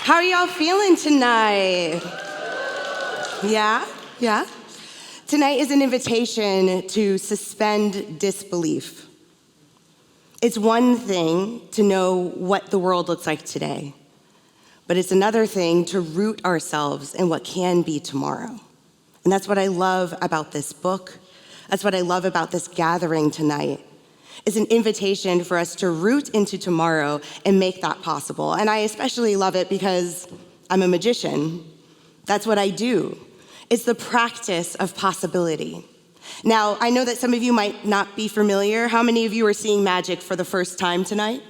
How are y'all feeling tonight? Yeah? Yeah? Tonight is an invitation to suspend disbelief. It's one thing to know what the world looks like today, but it's another thing to root ourselves in what can be tomorrow. And that's what I love about this book. That's what I love about this gathering tonight. It's an invitation for us to root into tomorrow and make that possible. And I especially love it because I'm a magician. That's what I do. It's the practice of possibility. Now, I know that some of you might not be familiar. How many of you are seeing magic for the first time tonight?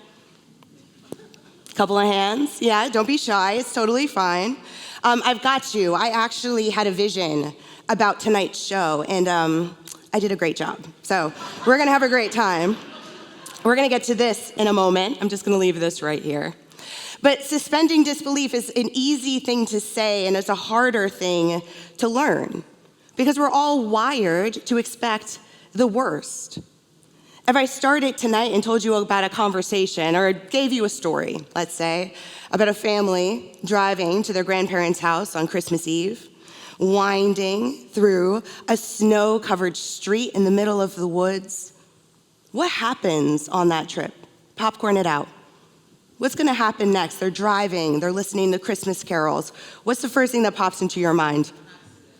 Couple of hands. Yeah, don't be shy. It's totally fine. I've got you. I actually had a vision about tonight's show, and I did a great job. So we're going to have a great time. We're going to get to this in a moment. I'm just going to leave this right here. But suspending disbelief is an easy thing to say, and it's a harder thing to learn, because we're all wired to expect the worst. If I started tonight and told you about a conversation or gave you a story, let's say, about a family driving to their grandparents' house on Christmas Eve, winding through a snow-covered street in the middle of the woods, what happens on that trip? Popcorn it out. What's going to happen next? They're driving, they're listening to Christmas carols. What's the first thing that pops into your mind?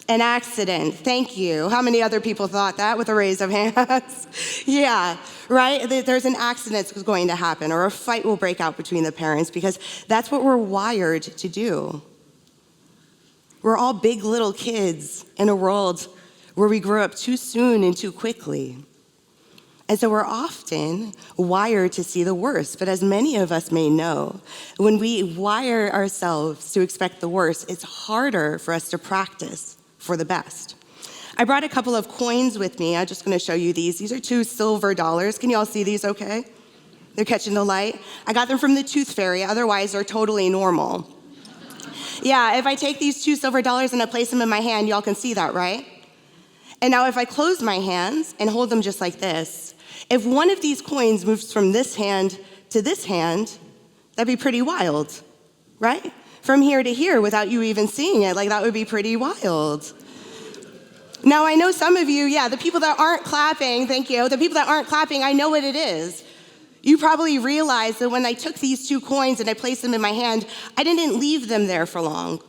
An accident. Thank you. How many other people thought that with a raise of hands? Yeah, right? There's an accident that's going to happen, or a fight will break out between the parents, because that's what we're wired to do. We're all big little kids in a world where we grew up too soon and too quickly. And so we're often wired to see the worst. But as many of us may know, when we wire ourselves to expect the worst, it's harder for us to practice for the best. I brought a couple of coins with me. I'm just going to show you these. These are 2 silver dollars. Can you all see these okay? They're catching the light. I got them from the Tooth Fairy. Otherwise, they're totally normal. Yeah, if I take these 2 silver dollars and I place them in my hand, y'all can see that, right? And now if I close my hands and hold them just like this, if one of these coins moves from this hand to this hand, that'd be pretty wild, right? From here to here without you even seeing it, like that would be pretty wild. Now I know some of you, the people that aren't clapping, thank you, the people that aren't clapping, I know what it is. You probably realize that when I took these 2 coins and I placed them in my hand, I didn't leave them there for long.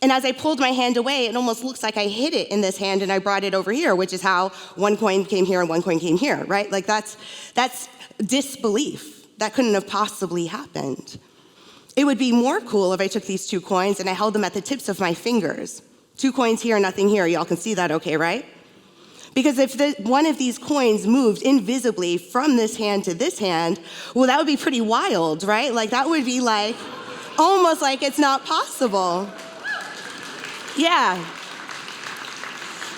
And as I pulled my hand away, it almost looks like I hid it in this hand and I brought it over here, which is how 1 coin came here and 1 coin came here, right? Like that's disbelief. That couldn't have possibly happened. It would be more cool if I took these 2 coins and I held them at the tips of my fingers. 2 coins here, nothing here. Y'all can see that okay, right? Because if one of these coins moved invisibly from this hand to this hand, well, that would be pretty wild, right? Like that would be like, almost like it's not possible. Yeah.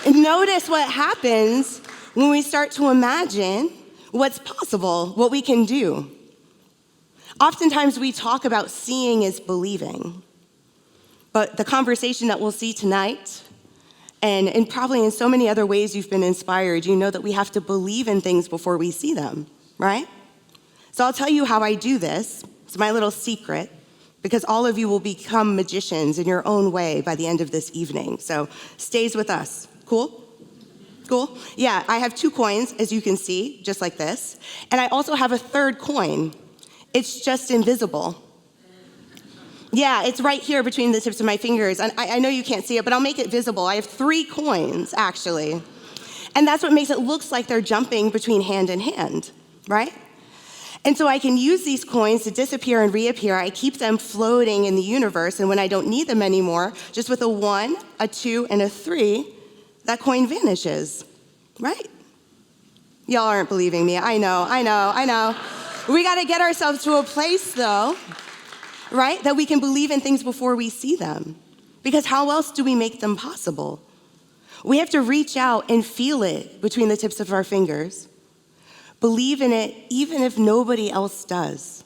And notice what happens when we start to imagine what's possible, what we can do. Oftentimes we talk about seeing is believing. But the conversation that we'll see tonight, and probably in so many other ways you've been inspired, you know that we have to believe in things before we see them, right? So I'll tell you how I do this. It's my little secret, because all of you will become magicians in your own way by the end of this evening. So stays with us. Cool? Cool? Yeah, I have 2 coins, as you can see, just like this. And I also have a 3rd coin. It's just invisible. Yeah, it's right here between the tips of my fingers. And I know you can't see it, but I'll make it visible. I have 3 coins, actually. And that's what makes it look like they're jumping between hand and hand, right? And so I can use these coins to disappear and reappear. I keep them floating in the universe, and when I don't need them anymore, just with a 1, a 2, and a 3, that coin vanishes, right? Y'all aren't believing me. I know. We got to get ourselves to a place, though, right, that we can believe in things before we see them. Because how else do we make them possible? We have to reach out and feel it between the tips of our fingers. Believe in it even if nobody else does.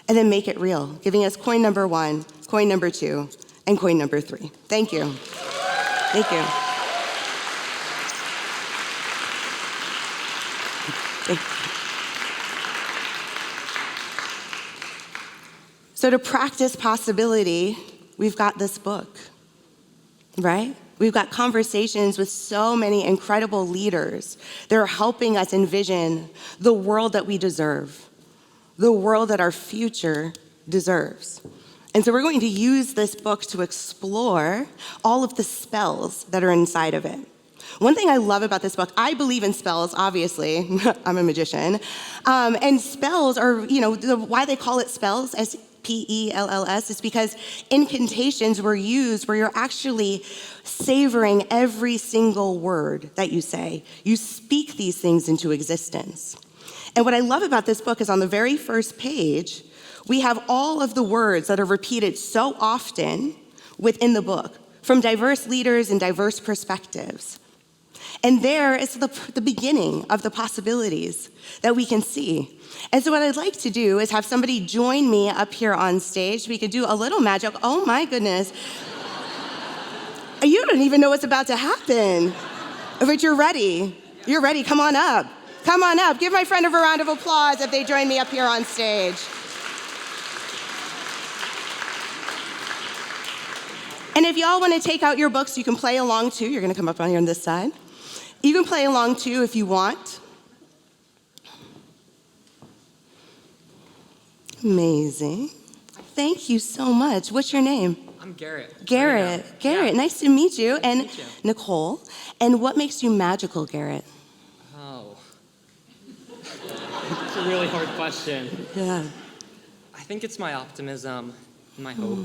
And then make it real, giving us coin number 1, coin number 2, and coin number 3. Thank you. Thank you. Thank you. So to practice possibility, we've got this book, right? We've got conversations with so many incredible leaders that are helping us envision the world that we deserve, the world that our future deserves. And so we're going to use this book to explore all of the spells that are inside of it. One thing I love about this book, I believe in spells, obviously. I'm a magician. And spells are, why they call it spells, S-P-E-L-L-S, is because incantations were used where you're actually savoring every single word that you say. You speak these things into existence. And what I love about this book is on the very first page, we have all of the words that are repeated so often within the book from diverse leaders and diverse perspectives. And there is the beginning of the possibilities that we can see. And so what I'd like to do is have somebody join me up here on stage. We could do a little magic. Oh my goodness. You don't even know what's about to happen. But you're ready. You're ready. Come on up. Come on up. Give my friend a round of applause if they join me up here on stage. And if y'all want to take out your books, you can play along too. You're going to come up on here on this side. You can play along too if you want. Amazing. Thank you so much. What's your name? I'm Garrett. Garrett. Garrett, nice to meet you. And Nicole. And what makes you magical, Garrett? Oh. It's a really hard question. Yeah. I think it's my optimism and my hope.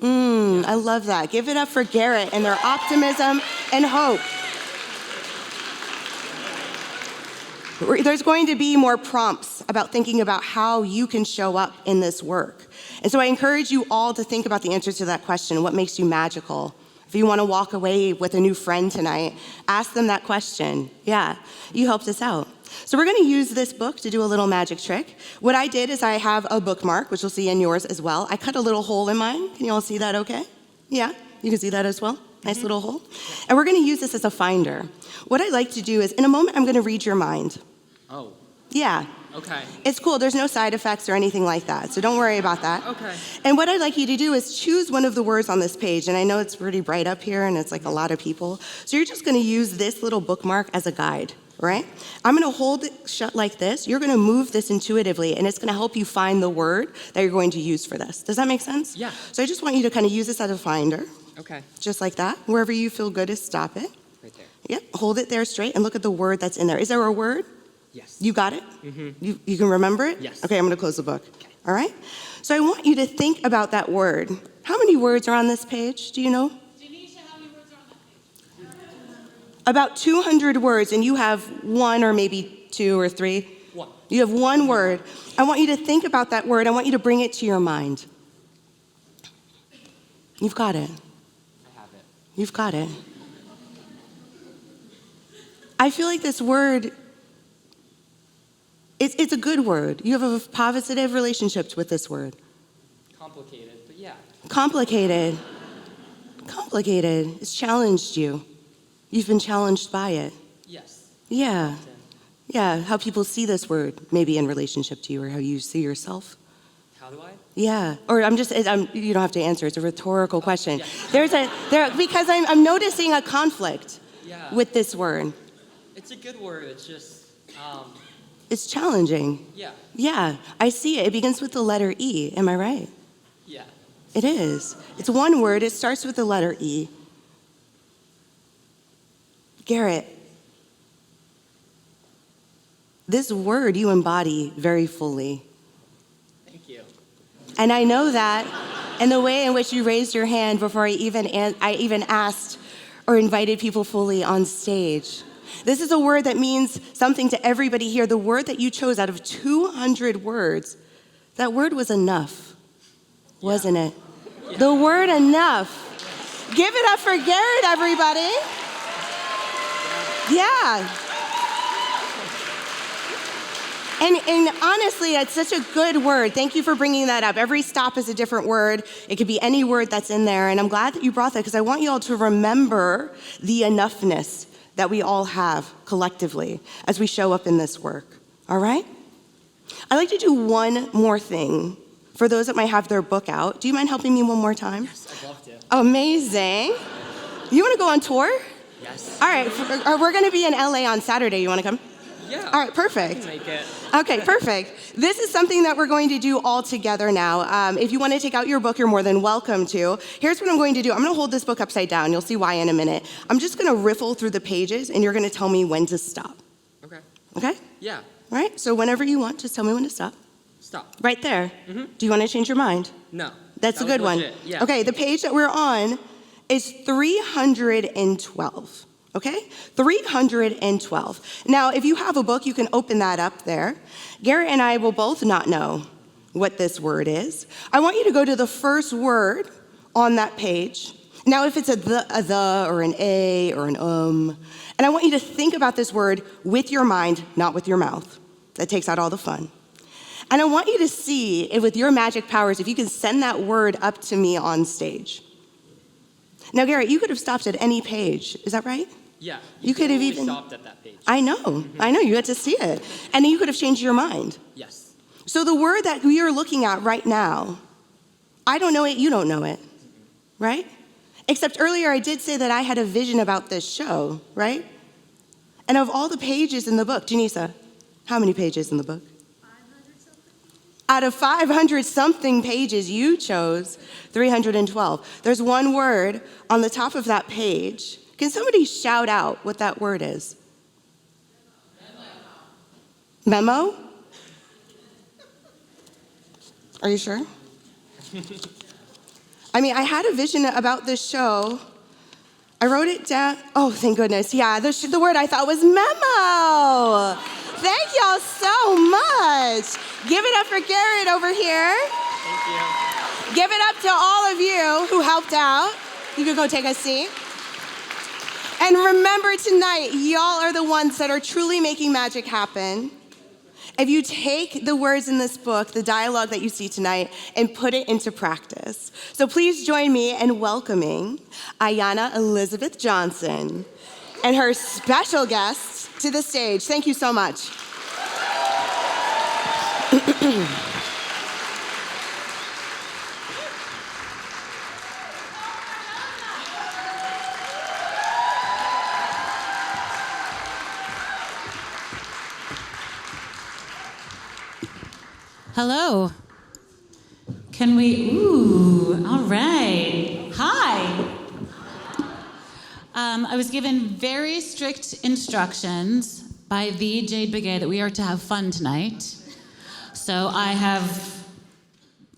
Yeah. I love that. Give it up for Garrett and their optimism and hope. There's going to be more prompts about thinking about how you can show up in this work. And so I encourage you all to think about the answers to that question, what makes you magical? If you want to walk away with a new friend tonight, ask them that question. Yeah, you helped us out. So we're going to use this book to do a little magic trick. What I did is I have a bookmark, which you'll see in yours as well. I cut a little hole in mine. Can you all see that okay? Yeah, you can see that as well. Nice little hole. And we're going to use this as a finder. What I like to do is, in a moment, I'm going to read your mind. Oh. Yeah. Okay. It's cool. There's no side effects or anything like that, so don't worry about that. Okay. And what I'd like you to do is choose one of the words on this page, and I know it's pretty bright up here, and it's like a lot of people, so you're just going to use this little bookmark as a guide, right? I'm going to hold it shut like this. You're going to move this intuitively, and it's going to help you find the word that you're going to use for this. Does that make sense? Yeah. So I just want you to kind of use this as a finder. Okay. Just like that. Wherever you feel good is stop it. Right there. Yep. Hold it there straight and look at the word that's in there. Is there a word? Yes. You got it? Mm-hmm. You can remember it? Yes. Okay, I'm going to close the book. Okay. All right? So I want you to think about that word. How many words are on this page? Do you know? Janisha, how many words are on that page? About 200 words, and you have one or maybe two or three. One. You have one word. I want you to think about that word. I want you to bring it to your mind. You've got it. I have it. You've got it. I feel like this word, it's a good word. You have a positive relationship with this word. Complicated, but yeah. Complicated. Complicated. It's challenged you. You've been challenged by it. Yes. Yeah. Yeah, how people see this word, maybe in relationship to you, or how you see yourself. How do I? Yeah, or you don't have to answer. It's a rhetorical question. Yeah. Because I'm noticing a conflict with this word. It's a good word. It's just, It's challenging. yeah. Yeah, I see it. It begins with the letter E. Am I right? Yeah. It is. It's one word. It starts with the letter E. Garrett, this word you embody very fully. Thank you. And I know that in the way in which you raised your hand before I even asked or invited people fully on stage. This is a word that means something to everybody here. The word that you chose out of 200 words, that word was enough, wasn't it? Yeah. The word enough. Give it up for Garrett, everybody. Yeah. And honestly, it's such a good word. Thank you for bringing that up. Every stop is a different word. It could be any word that's in there. And I'm glad that you brought that because I want you all to remember the enoughness that we all have collectively as we show up in this work. All right? I'd like to do one more thing for those that might have their book out. Do you mind helping me one more time? Yes, I'd love to. Amazing. You want to go on tour? Yes. All right, we're going to be in LA on Saturday. You want to come? Yeah. All right, I perfect. can make it. Okay, perfect. This is something that we're going to do all together now. If you want to take out your book, you're more than welcome to. Here's what I'm going to do. I'm going to hold this book upside down. You'll see why in a minute. I'm just going to riffle through the pages, and you're going to tell me when to stop. Okay. Okay? Yeah. All right, so whenever you want, just tell me when to stop. Stop. Right there. Mm-hmm. Do you want to change your mind? No. That's That a good was one. legit. Yeah. Okay, the page that we're on is 312. Okay? 312. Now, if you have a book, you can open that up there. Garrett and I will both not know what this word is. I want you to go to the first word on that page. Now, if it's a the, or an a, or an and I want you to think about this word with your mind, not with your mouth. That takes out all the fun. And I want you to see if with your magic powers, if you can send that word up to me on stage. Now, Garrett, you could have stopped at any page. Is that right? Yeah. You could have totally even stopped at that page. I know. You had to see it. And then you could have changed your mind. Yes. So the word that we are looking at right now, I don't know it, you don't know it, right? Except earlier I did say that I had a vision about this show, right? And of all the pages in the book, Janisa, how many pages in the book? 500 something. Out of 500 something pages, you chose 312. There's one word on the top of that page. Can somebody shout out what that word is? Memo? Are you sure? I mean, I had a vision about this show. I wrote it down. Oh, thank goodness. Yeah, the word I thought was memo. Thank y'all so much. Give it up for Garrett over here. Thank you. Give it up to all of you who helped out. You can go take a seat. And remember tonight, y'all are the ones that are truly making magic happen. If you take the words in this book, the dialogue that you see tonight, and put it into practice. So please join me in welcoming Ayana Elizabeth Johnson and her special guests to the stage. Thank you so much. Hello. Can we, all right. Hi. I was given very strict instructions by the Jade Begay that we are to have fun tonight. So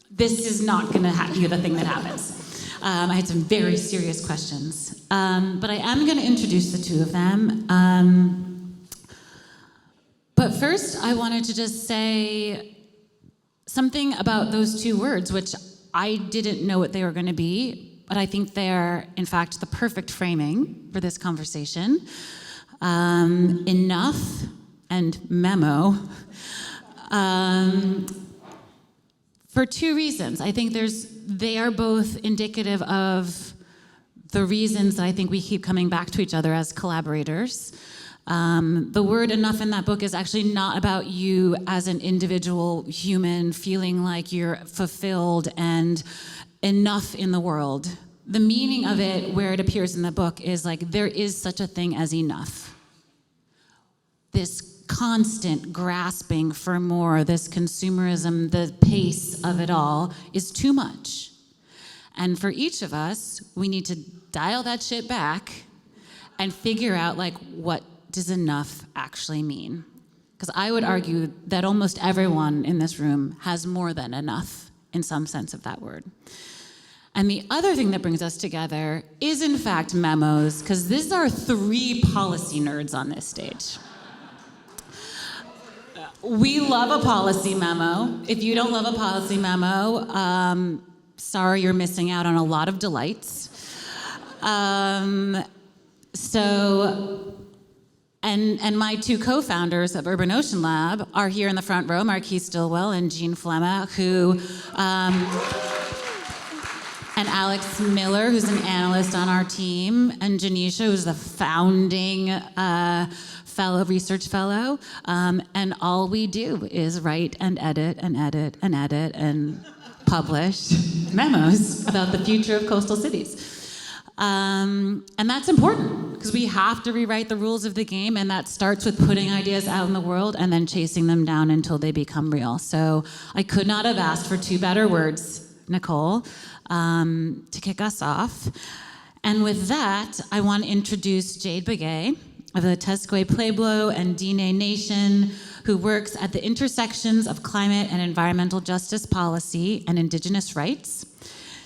this is not gonna be the thing that happens. I had some very serious questions. But I am gonna introduce the two of them. But first, I wanted to just say something about those two words, which I didn't know what they were going to be, but I think they're, in fact, the perfect framing for this conversation. Enough and memo. For two reasons. I think they are both indicative of the reasons that I think we keep coming back to each other as collaborators. The word enough in that book is actually not about you as an individual human feeling like you're fulfilled and enough in the world. The meaning of it, where it appears in the book, is like there is such a thing as enough. This constant grasping for more, this consumerism, the pace of it all is too much. And for each of us, we need to dial that shit back and figure out like what does enough actually mean? Because I would argue that almost everyone in this room has more than enough in some sense of that word. And the other thing that brings us together is in fact memos, because these are three policy nerds on this stage. We love a policy memo. If you don't love a policy memo, sorry, you're missing out on a lot of delights. And my two co-founders of Urban Ocean Lab are here in the front row, Marquis Stillwell and Jean Flemma, and Alex Miller, who's an analyst on our team, and Janisha, who's the founding research fellow. And all we do is write and edit and edit and edit and published memos about the future of coastal cities. And that's important because we have to rewrite the rules of the game, and that starts with putting ideas out in the world and then chasing them down until they become real. So I could not have asked for two better words, Nicole, to kick us off. And with that, I want to introduce Jade Begay of the Tesquay Pueblo and Diné Nation, who works at the intersections of climate and environmental justice policy and Indigenous rights.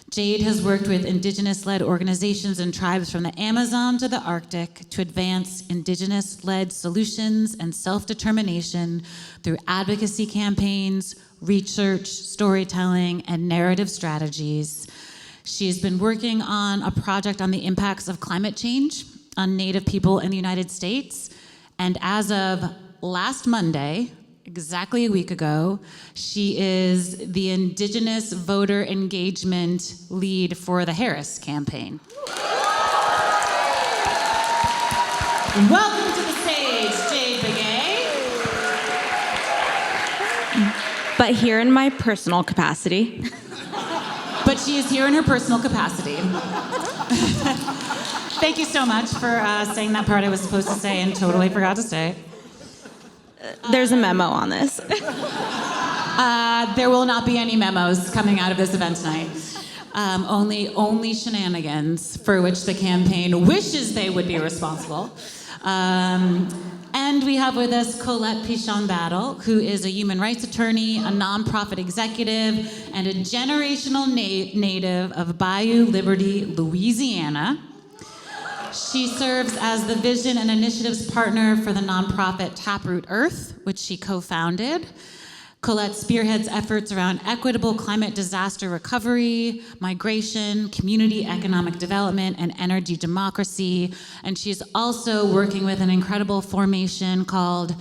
Jade has worked with Indigenous-led organizations and tribes from the Amazon to the Arctic to advance Indigenous-led solutions and self-determination through advocacy campaigns, research, storytelling, and narrative strategies. She has been working on a project on the impacts of climate change on Native people in the United States, and as of last Monday, exactly a week ago, she is the Indigenous voter engagement lead for the Harris campaign. Welcome to the stage, Jade Begay. But here in my personal capacity. But she is here in her personal capacity. Thank you so much for saying that part I was supposed to say and totally forgot to say. There's a memo on this. There will not be any memos coming out of this event tonight. Only shenanigans for which the campaign wishes they would be responsible. And we have with us Colette Pichon Battle, who is a human rights attorney, a nonprofit executive, and a generational native of Bayou Liberty, Louisiana. She serves as the vision and initiatives partner for the nonprofit Taproot Earth, which she co-founded. Colette spearheads efforts around equitable climate disaster recovery, migration, community economic development, and energy democracy. And she's also working with an incredible formation called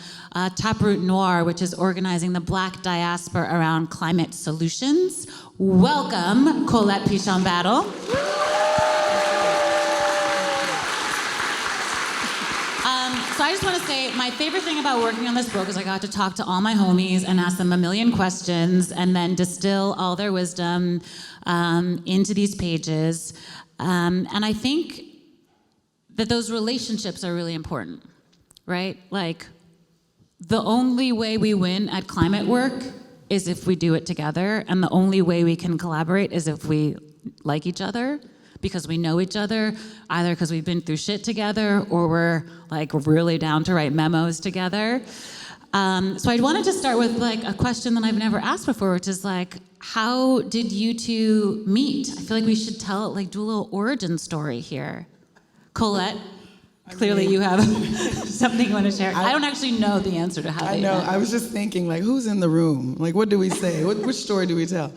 Taproot Noir, which is organizing the Black diaspora around climate solutions. Welcome, Colette Pichon Battle. So I just want to say my favorite thing about working on this book is I got to talk to all my homies and ask them a million questions and then distill all their wisdom into these pages. And I think that those relationships are really important, right? Like, the only way we win at climate work is if we do it together, and the only way we can collaborate is if we like each other, because we know each other, either because we've been through shit together or we're like really down to write memos together. So I wanted to start with like a question that I've never asked before, which is like, how did you two meet? I feel like we should do a little origin story here. Colette, clearly you have something you want to share. I don't actually know the answer to how they met. I was just thinking, like, who's in the room? Like, what do we say? Which story do we tell?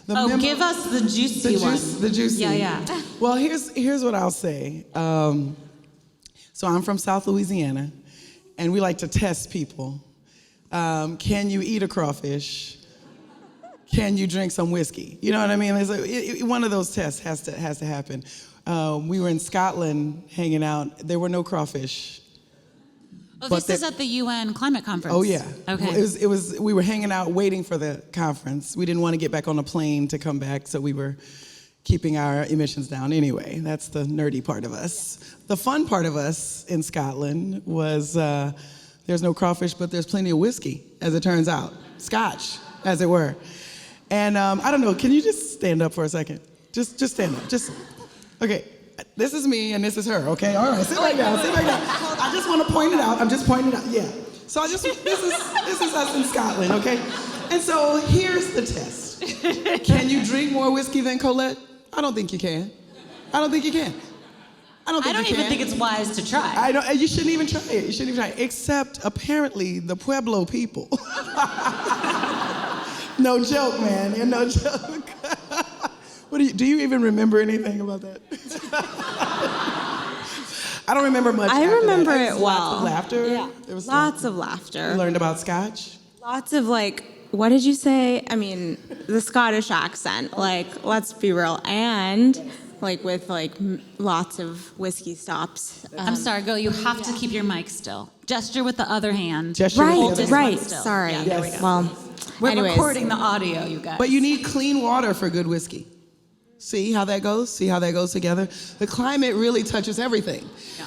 Give us the juicy one. The juicy. Yeah. Well, here's what I'll say. So I'm from South Louisiana, and we like to test people. Can you eat a crawfish? Can you drink some whiskey? You know what I mean? One of those tests has to happen. We were in Scotland hanging out. There were no crawfish. Oh, this is at the UN climate conference. Oh yeah. Okay. It was. We were hanging out waiting for the conference. We didn't want to get back on a plane to come back, so we were keeping our emissions down anyway. That's the nerdy part of us. The fun part of us in Scotland was there's no crawfish, but there's plenty of whiskey, as it turns out. Scotch, as it were. And I don't know. Can you just stand up for a second? Just stand up. Okay. This is me and this is her, okay? All right, sit back down. I just want to point it out. I'm just pointing it out, yeah. So this is us in Scotland, okay? And so here's the test. Can you drink more whiskey than Colette? I don't think you can. I don't even think it's wise to try. You shouldn't even try it. Except apparently the Pueblo people. No joke, man. No joke. Do you even remember anything about that? I don't remember much. I remember it well. Lots of laughter. Yeah. There was lots of laughter. You learned about Scotch. Lots of what did you say? I mean, the Scottish accent. Like, let's be real. And with lots of whiskey stops. I'm sorry, you have to keep your mic still. gesture with the other hand. Gesture with the Right, other hand. right. Still. Sorry. Yeah, there we go. Well, We're anyways. recording the audio, you guys. But you need clean water for good whiskey. See how that goes? See how that goes together? The climate really touches everything. Yeah.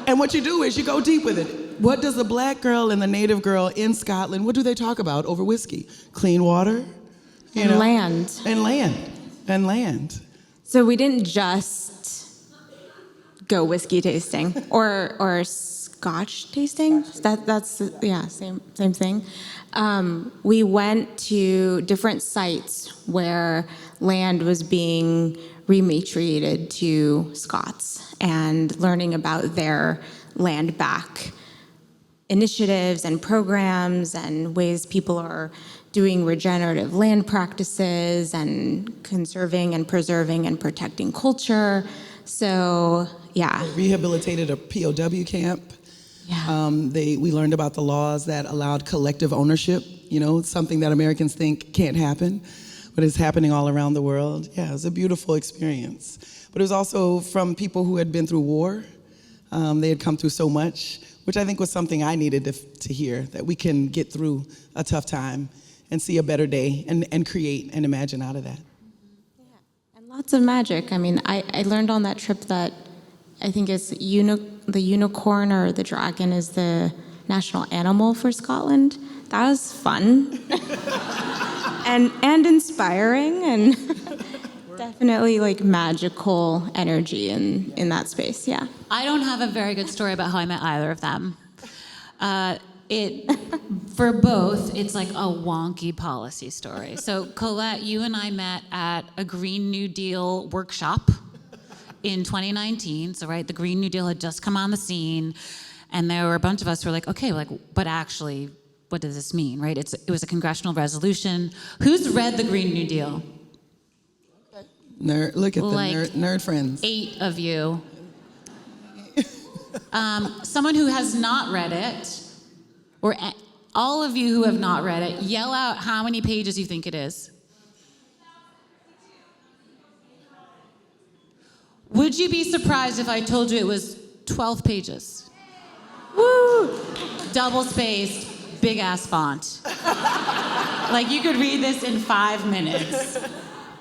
And what you do is you go deep with it. What does the black girl and the native girl in Scotland, what do they talk about over whiskey? Clean water? You And know? land. And land. And land. So we didn't just go whiskey tasting or Scotch tasting. That's yeah, same thing. We went to different sites where land was being rematriated to Scots and learning about their land back initiatives and programs and ways people are doing regenerative land practices and conserving and preserving and protecting culture. So, yeah. Rehabilitated a POW camp. Yeah. We learned about the laws that allowed collective ownership. You know, it's something that Americans think can't happen, but it's happening all around the world. Yeah, it was a beautiful experience. But it was also from people who had been through war. They had come through so much, which I think was something I needed to hear, that we can get through a tough time and see a better day and create and imagine out of that. Yeah. And lots of magic. I mean, I learned on that trip that I think it's the unicorn or the dragon is the national animal for Scotland. That was fun and inspiring and definitely like magical energy in that space. Yeah. I don't have a very good story about how I met either of them. For both, it's like a wonky policy story. So Colette, you and I met at a Green New Deal workshop in 2019. So right, the Green New Deal had just come on the scene, and there were a bunch of us who were like, okay, but actually, what does this mean, right? It was a congressional resolution. Who's read the Green New Deal? Look at the nerd friends. 8 of you. Someone who has not read it, or all of you who have not read it, yell out how many pages you think it is. Would you be surprised if I told you it was 12 pages? Woo! Double-spaced, big-ass font. Like, you could read this in 5 minutes.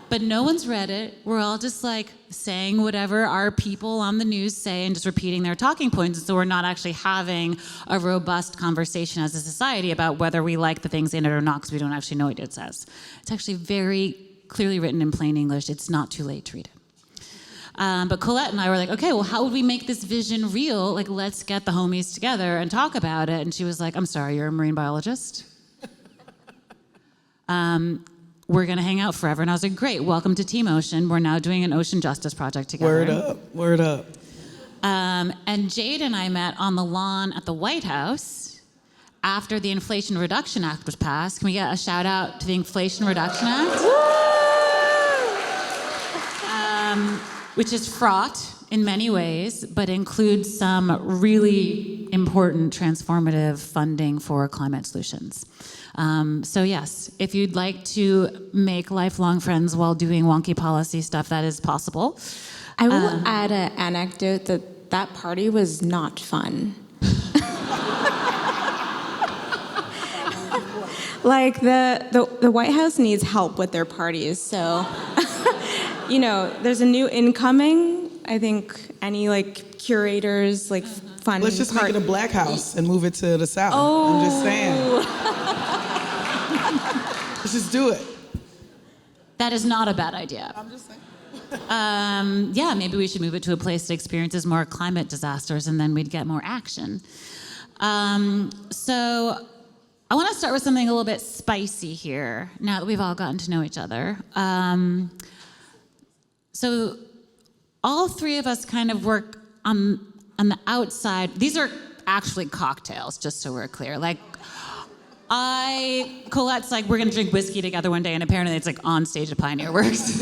But no one's read it. We're all just like saying whatever our people on the news say and just repeating their talking points. And so we're not actually having a robust conversation as a society about whether we like the things in it or not, because we don't actually know what it says. It's actually very clearly written in plain English. It's not too late to read it. But Colette and I were like, okay, well, how would we make this vision real? Like, let's get the homies together and talk about it. And she was like, I'm sorry, you're a marine biologist? We're going to hang out forever. And I was like, great, welcome to Team Ocean. We're now doing an ocean justice project together. Word up. And Jade and I met on the lawn at the White House after the Inflation Reduction Act was passed. Can we get a shout out to the Inflation Reduction Act? Which is fraught in many ways, but includes some really important transformative funding for climate solutions. So yes, if you'd like to make lifelong friends while doing wonky policy stuff, that is possible. I will add an anecdote that party was not fun. Like the White House needs help with their parties, so there's a new incoming. I think any curators fun. Let's just make it a black house and move it to the south. I'm just saying. Let's just do it. That is not a bad idea. I'm just saying. Yeah, maybe we should move it to a place that experiences more climate disasters, and then we'd get more action. So I want to start with something a little bit spicy here, now that we've all gotten to know each other. So all 3 of us kind of work on the outside. These are actually cocktails, just so we're clear. Colette's like, we're going to drink whiskey together one day, and apparently it's on stage at Pioneer Works.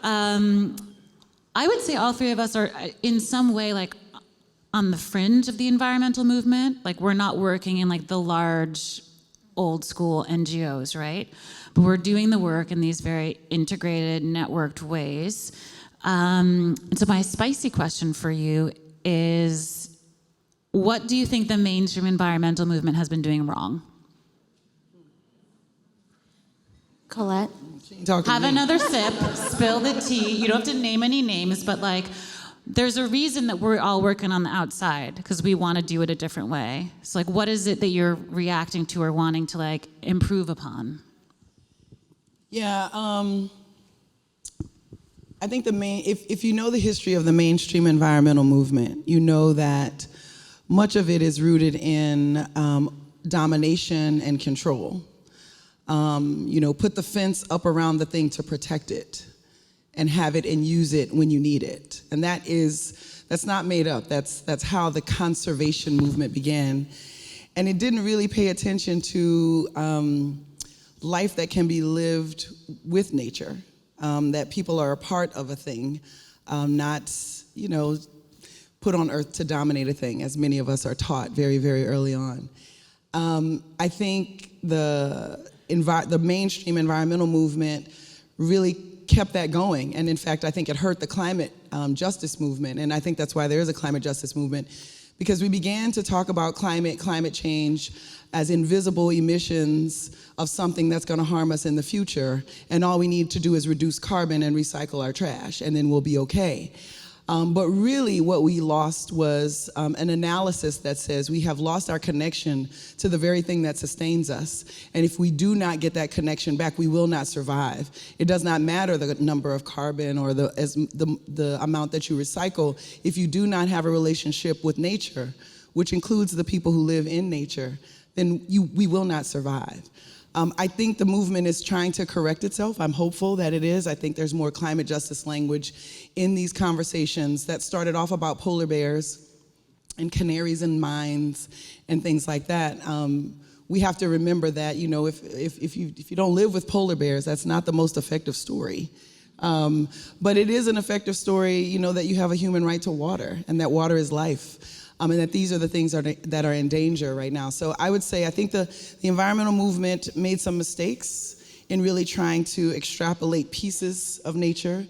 I would say all 3 of us are in some way on the fringe of the environmental movement. We're not working in the large old school NGOs, right? But we're doing the work in these very integrated, networked ways. And so my spicy question for you is, what do you think the mainstream environmental movement has been doing wrong? Colette? Have another sip, spill the tea. You don't have to name any names, but like, there's a reason that we're all working on the outside because we want to do it a different way. So like, what is it that you're reacting to or wanting to like improve upon? Yeah, I think if you know the history of the mainstream environmental movement, you know that much of it is rooted in domination and control. Put the fence up around the thing to protect it and have it and use it when you need it. And that's not made up. That's how the conservation movement began. And it didn't really pay attention to life that can be lived with nature, that people are a part of a thing, not, put on earth to dominate a thing, as many of us are taught very, very early on. I think the mainstream environmental movement really kept that going. And in fact, I think it hurt the climate justice movement. And I think that's why there is a climate justice movement, because we began to talk about climate change as invisible emissions of something that's going to harm us in the future. And all we need to do is reduce carbon and recycle our trash, and then we'll be okay. But really what we lost was an analysis that says we have lost our connection to the very thing that sustains us. And if we do not get that connection back, we will not survive. It does not matter the number of carbon or the amount that you recycle. If you do not have a relationship with nature, which includes the people who live in nature, then we will not survive. I think the movement is trying to correct itself. I'm hopeful that it is. I think there's more climate justice language in these conversations that started off about polar bears and canaries in mines and things like that. We have to remember that, if you don't live with polar bears, that's not the most effective story. But it is an effective story, that you have a human right to water, and that water is life. And that these are the things that are in danger right now. So I would say I think the environmental movement made some mistakes in really trying to extrapolate pieces of nature.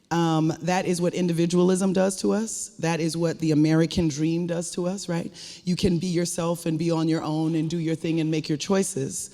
That is what individualism does to us. That is what the American dream does to us, right? You can be yourself and be on your own and do your thing and make your choices.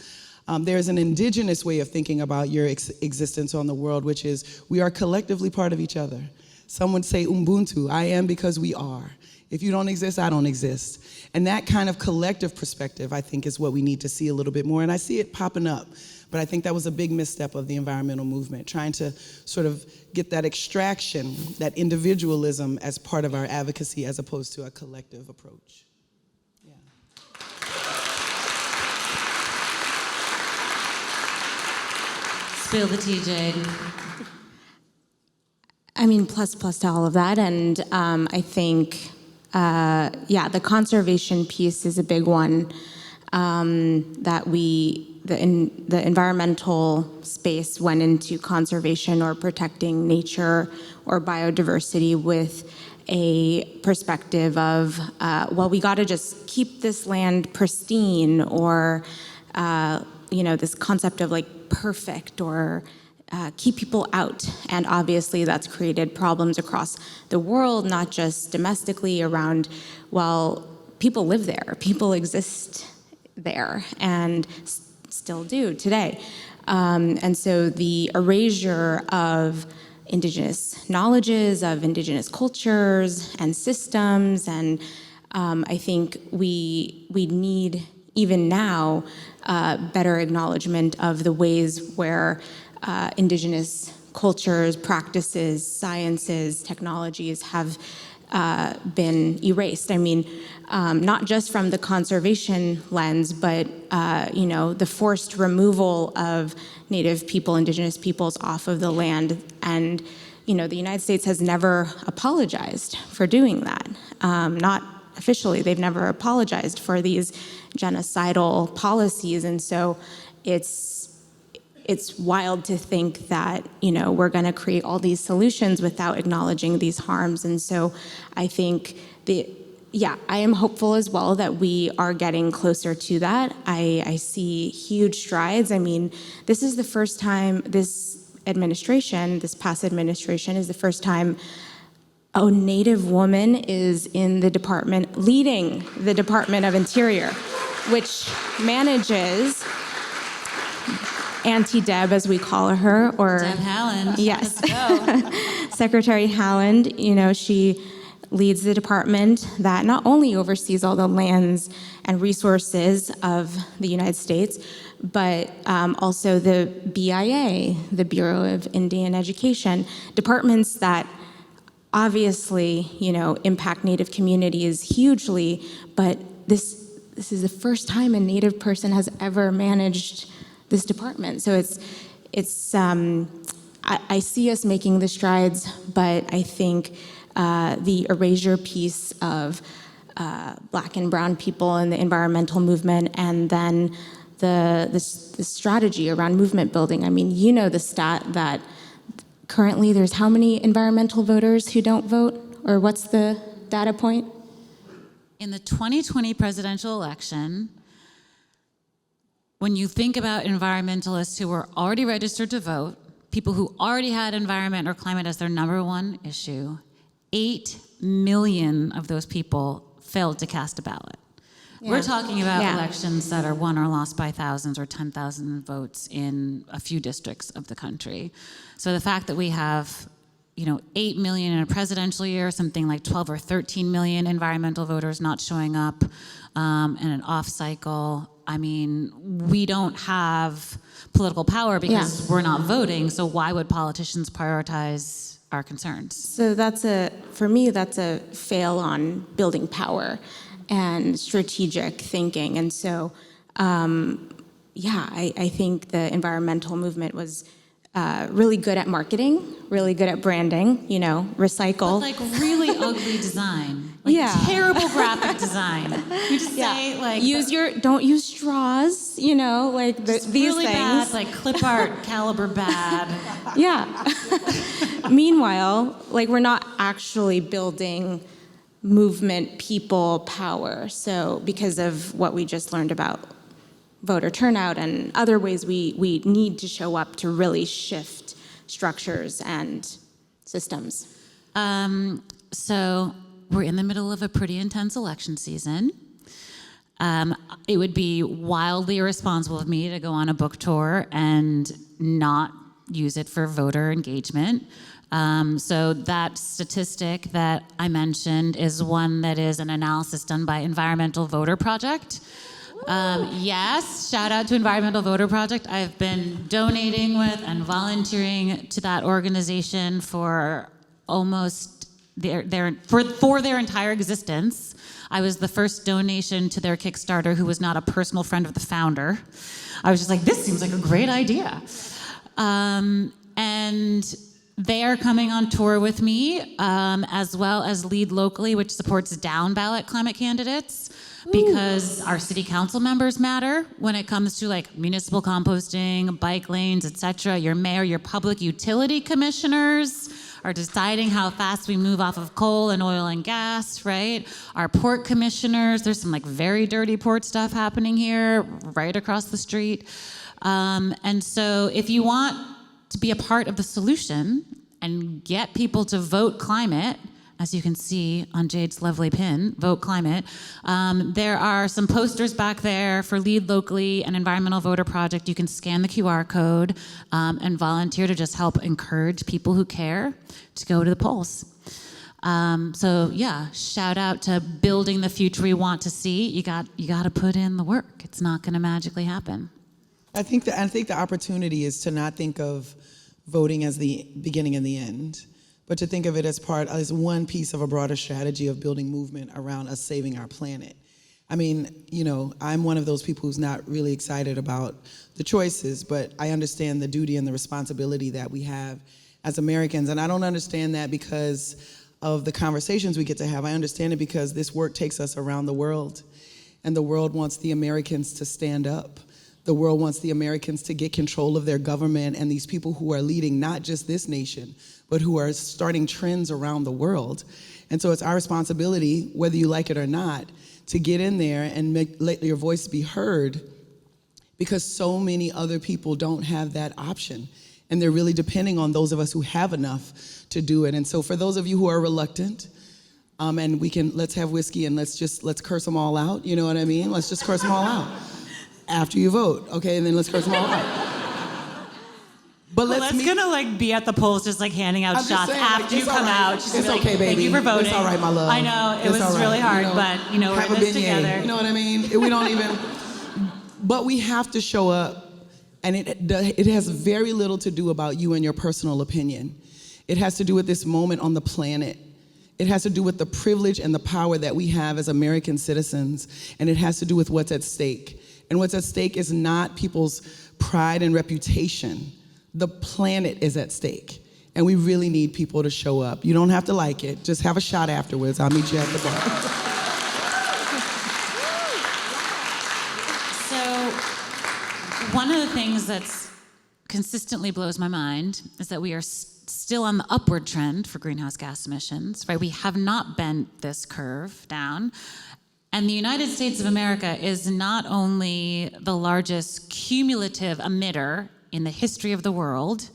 There's an indigenous way of thinking about your existence on the world, which is we are collectively part of each other. Some would say Ubuntu, I am because we are. If you don't exist, I don't exist. And that kind of collective perspective, I think, is what we need to see a little bit more. And I see it popping up. But I think that was a big misstep of the environmental movement, trying to sort of get that extraction, that individualism as part of our advocacy as opposed to a collective approach. Yeah. Spill the tea, Jade. I mean, plus to all of that. And I think, the conservation piece is a big one, that the environmental space went into conservation or protecting nature or biodiversity with a perspective of, we got to just keep this land pristine, or, this concept of like perfect, or keep people out. And obviously that's created problems across the world, not just domestically around, people live there, people exist there, and still do today. And so the erasure of indigenous knowledges, of indigenous cultures and systems, and I think we need, even now, better acknowledgement of the ways where indigenous cultures, practices, sciences, technologies have been erased. I mean, not just from the conservation lens, but the forced removal of Native people, indigenous peoples off of the land. And the United States has never apologized for doing that. Not officially, they've never apologized for these genocidal policies. And so it's wild to think that, we're going to create all these solutions without acknowledging these harms. And so I think I am hopeful as well that we are getting closer to that. I see huge strides. I mean, this is the first time this past administration is the first time a Native woman is in the department, leading the Department of Interior, which manages Auntie Deb, as we call her, or Deb Haaland. yes, Let's go. Secretary Haaland. She leads the department that not only oversees all the lands and resources of the United States, but also the BIA, the Bureau of Indian Education, departments that obviously, impact Native communities hugely, but this is the first time a Native person has ever managed this department. So I see us making the strides, but I think the erasure piece of Black and brown people in the environmental movement, and then the strategy around movement building. I mean, the stat that currently there's how many environmental voters who don't vote, or what's the data point? In the 2020 presidential election, when you think about environmentalists who were already registered to vote, people who already had environment or climate as their number one issue, 8 million of those people failed to cast a ballot. Yeah. We're talking about Yeah. elections that are won or lost by thousands or 10,000 votes in a few districts of the country. So the fact that we have 8 million in a presidential year, something like 12 or 13 million environmental voters not showing up in an off cycle. I mean, we don't have political power because we're not voting, so why would politicians prioritize our concerns? So for me, that's a fail on building power and strategic thinking. And so, I think the environmental movement was really good at marketing, really good at branding, recycle. But really ugly design. Terrible graphic design. You just say don't use straws, these really things. bad, clip art caliber bad. Yeah. Meanwhile, we're not actually building movement, people, power. So because of what we just learned about voter turnout and other ways we need to show up to really shift structures and systems. So we're in the middle of a pretty intense election season. It would be wildly irresponsible of me to go on a book tour and not use it for voter engagement. So that statistic that I mentioned is one that is an analysis done by Environmental Voter Project. Yes, shout out to Environmental Voter Project. I've been donating with and volunteering to that organization for almost for their entire existence. I was the first donation to their Kickstarter who was not a personal friend of the founder. I was just like, this seems like a great idea. And they are coming on tour with me, as well as Lead Locally, which supports down ballot climate candidates, because our city council members matter when it comes to municipal composting, bike lanes, etc. Your mayor, your public utility commissioners are deciding how fast we move off of coal and oil and gas, right? Our port commissioners, there's some very dirty port stuff happening here, right across the street. And so if you want to be a part of the solution and get people to vote climate, as you can see on Jade's lovely pin, Vote Climate, there are some posters back there for Lead Locally and Environmental Voter Project. You can scan the QR code and volunteer to just help encourage people who care to go to the polls. Shout out to building the future we want to see. You got to put in the work. It's not going to magically happen. I think the opportunity is to not think of voting as the beginning and the end, but to think of it as one piece of a broader strategy of building movement around us saving our planet. I mean, I'm one of those people who's not really excited about the choices, but I understand the duty and the responsibility that we have as Americans. And I don't understand that because of the conversations we get to have. I understand it because this work takes us around the world, and the world wants the Americans to stand up. The world wants the Americans to get control of their government, and these people who are leading not just this nation, but who are starting trends around the world. And so it's our responsibility, whether you like it or not, to get in there and let your voice be heard, because so many other people don't have that option. And they're really depending on those of us who have enough to do it. And so for those of you who are reluctant, and let's have whiskey and let's curse them all out, you know what I mean? Let's just curse them all out after you vote, okay? And then let's curse them all out. But Colette's gonna be at the polls just handing out shots after you come out. She's it's gonna be okay, baby. Thank you for voting. It's all right, my love. I know, it it's was really hard, but we're have in a this beignet, together. You know what I mean? We don't even, but we have to show up, and it has very little to do about you and your personal opinion. It has to do with this moment on the planet. It has to do with the privilege and the power that we have as American citizens, and it has to do with what's at stake. And what's at stake is not people's pride and reputation. The planet is at stake, and we really need people to show up. You don't have to like it. Just have a shot afterwards. I'll meet you at the bar. So, one of the things that's consistently blows my mind is that we are still on the upward trend for greenhouse gas emissions, right? We have not bent this curve down. And the United States of America is not only the largest cumulative emitter in the history of the world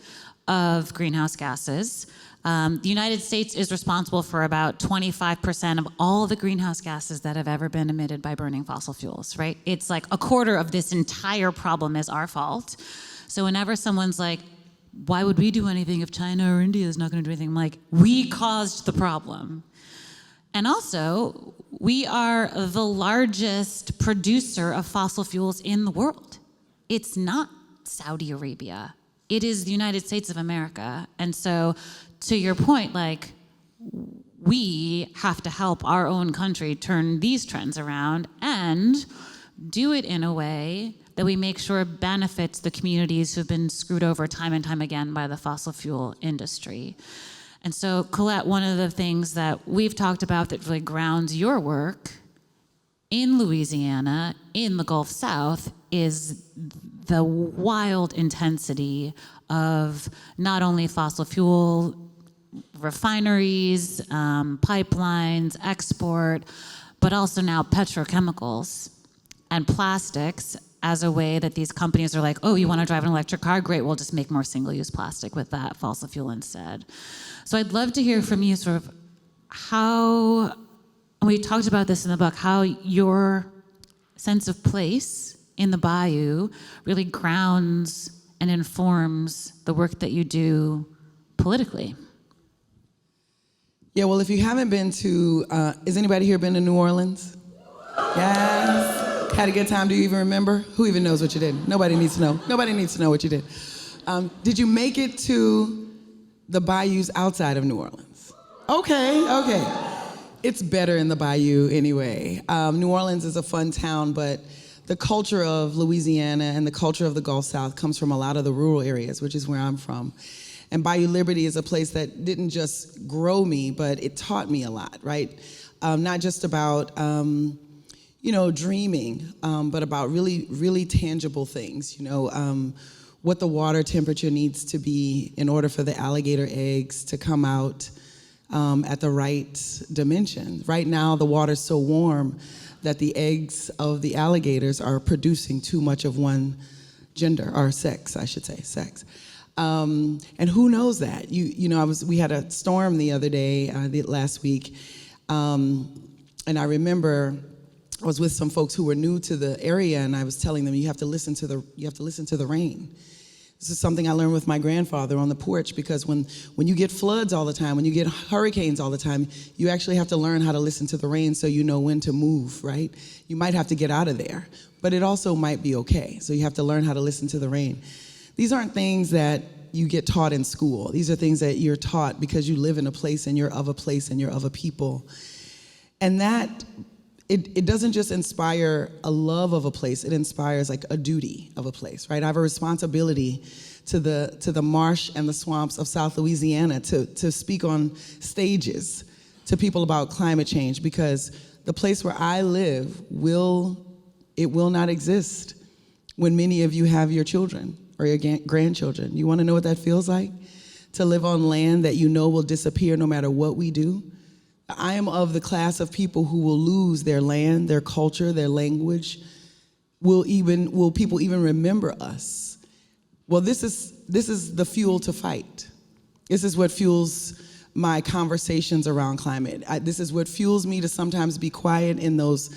of greenhouse gases. The United States is responsible for about 25% of all the greenhouse gases that have ever been emitted by burning fossil fuels, right? It's like a quarter of this entire problem is our fault. So whenever someone's like, why would we do anything if China or India is not going to do anything? I'm like, we caused the problem. And also, we are the largest producer of fossil fuels in the world. It's not Saudi Arabia. It is the United States of America. And so, to your point, we have to help our own country turn these trends around and do it in a way that we make sure benefits the communities who've been screwed over time and time again by the fossil fuel industry. And so, Colette, one of the things that we've talked about that really grounds your work in Louisiana, in the Gulf South, is the wild intensity of not only fossil fuel refineries, pipelines, export, but also now petrochemicals and plastics as a way that these companies are like, oh, you want to drive an electric car? Great, we'll just make more single-use plastic with that fossil fuel instead. So I'd love to hear from you sort of how, and we talked about this in the book, how your sense of place in the bayou really grounds and informs the work that you do politically. Yeah, well, if you haven't been to, has anybody here been to New Orleans? Yes. Had a good time? Do you even remember? Who even knows what you did? Nobody needs to know. Nobody needs to know what you did. Did you make it to the bayous outside of New Orleans? Okay. It's better in the bayou anyway. New Orleans is a fun town, but the culture of Louisiana and the culture of the Gulf South comes from a lot of the rural areas, which is where I'm from. And Bayou Liberty is a place that didn't just grow me, but it taught me a lot, right? Not just about, dreaming, but about really, really tangible things, what the water temperature needs to be in order for the alligator eggs to come out at the right dimension. Right now, the water's so warm that the eggs of the alligators are producing too much of one gender, or sex, I should say, sex. And who knows that? We had a storm the other day, last week, and I remember I was with some folks who were new to the area, and I was telling them you have to listen to the rain. This is something I learned with my grandfather on the porch, because when you get floods all the time, when you get hurricanes all the time, you actually have to learn how to listen to the rain so you know when to move, right? You might have to get out of there, but it also might be okay. So you have to learn how to listen to the rain. These aren't things that you get taught in school. These are things that you're taught because you live in a place and you're of a place and you're of a people. And that, it doesn't just inspire a love of a place, it inspires like a duty of a place, right? I have a responsibility to the marsh and the swamps of South Louisiana to speak on stages to people about climate change, because the place where I live will not exist when many of you have your children or your grandchildren. You want to know what that feels like? To live on land that you know will disappear no matter what we do? I am of the class of people who will lose their land, their culture, their language. Will people even remember us? Well, this is the fuel to fight. This is what fuels my conversations around climate. This is what fuels me to sometimes be quiet in those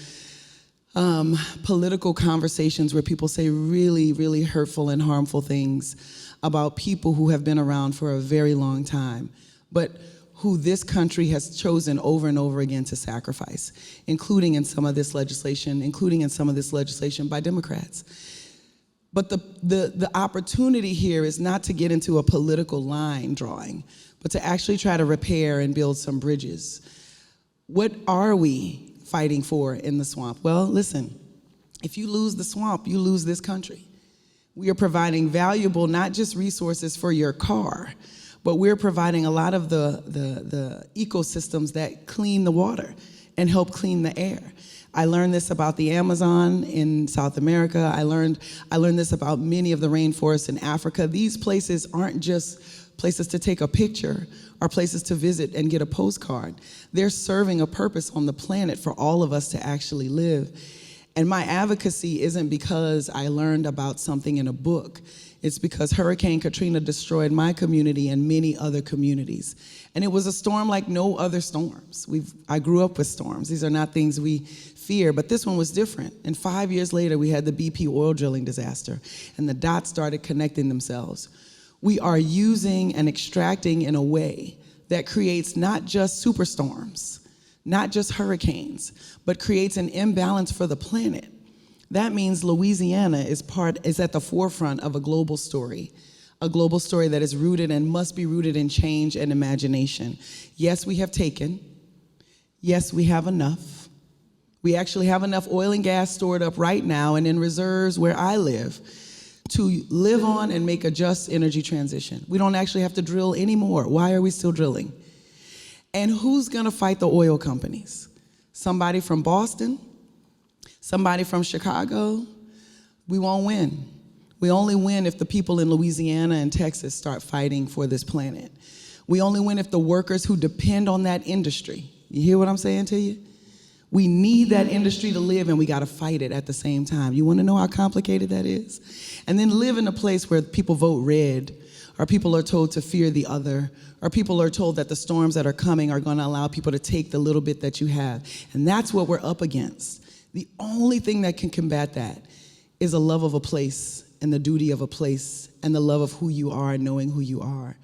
political conversations where people say really, really hurtful and harmful things about people who have been around for a very long time, but who this country has chosen over and over again to sacrifice, including in some of this legislation by Democrats. But the opportunity here is not to get into a political line drawing, but to actually try to repair and build some bridges. What are we fighting for in the swamp? Well, listen, if you lose the swamp, you lose this country. We are providing valuable, not just resources for your car, but we're providing a lot of the ecosystems that clean the water and help clean the air. I learned this about the Amazon in South America. I learned this about many of the rainforests in Africa. These places aren't just places to take a picture or places to visit and get a postcard. They're serving a purpose on the planet for all of us to actually live. And my advocacy isn't because I learned about something in a book. It's because Hurricane Katrina destroyed my community and many other communities. And it was a storm like no other storms. I grew up with storms. These are not things we fear, but this one was different. And 5 years later, we had the BP oil drilling disaster, and the dots started connecting themselves. We are using and extracting in a way that creates not just superstorms, not just hurricanes, but creates an imbalance for the planet. That means Louisiana is at the forefront of a global story that is rooted and must be rooted in change and imagination. Yes, we have taken. Yes, we have enough. We actually have enough oil and gas stored up right now and in reserves where I live to live on and make a just energy transition. We don't actually have to drill anymore. Why are we still drilling? And who's gonna fight the oil companies? Somebody from Boston? Somebody from Chicago? We won't win. We only win if the people in Louisiana and Texas start fighting for this planet. We only win if the workers who depend on that industry, you hear what I'm saying to you? We need that industry to live, and we gotta fight it at the same time. You wanna know how complicated that is? And then live in a place where people vote red, or people are told to fear the other, or people are told that the storms that are coming are gonna allow people to take the little bit that you have. And that's what we're up against. The only thing that can combat that is a love of a place and the duty of a place and the love of who you are and knowing who you are.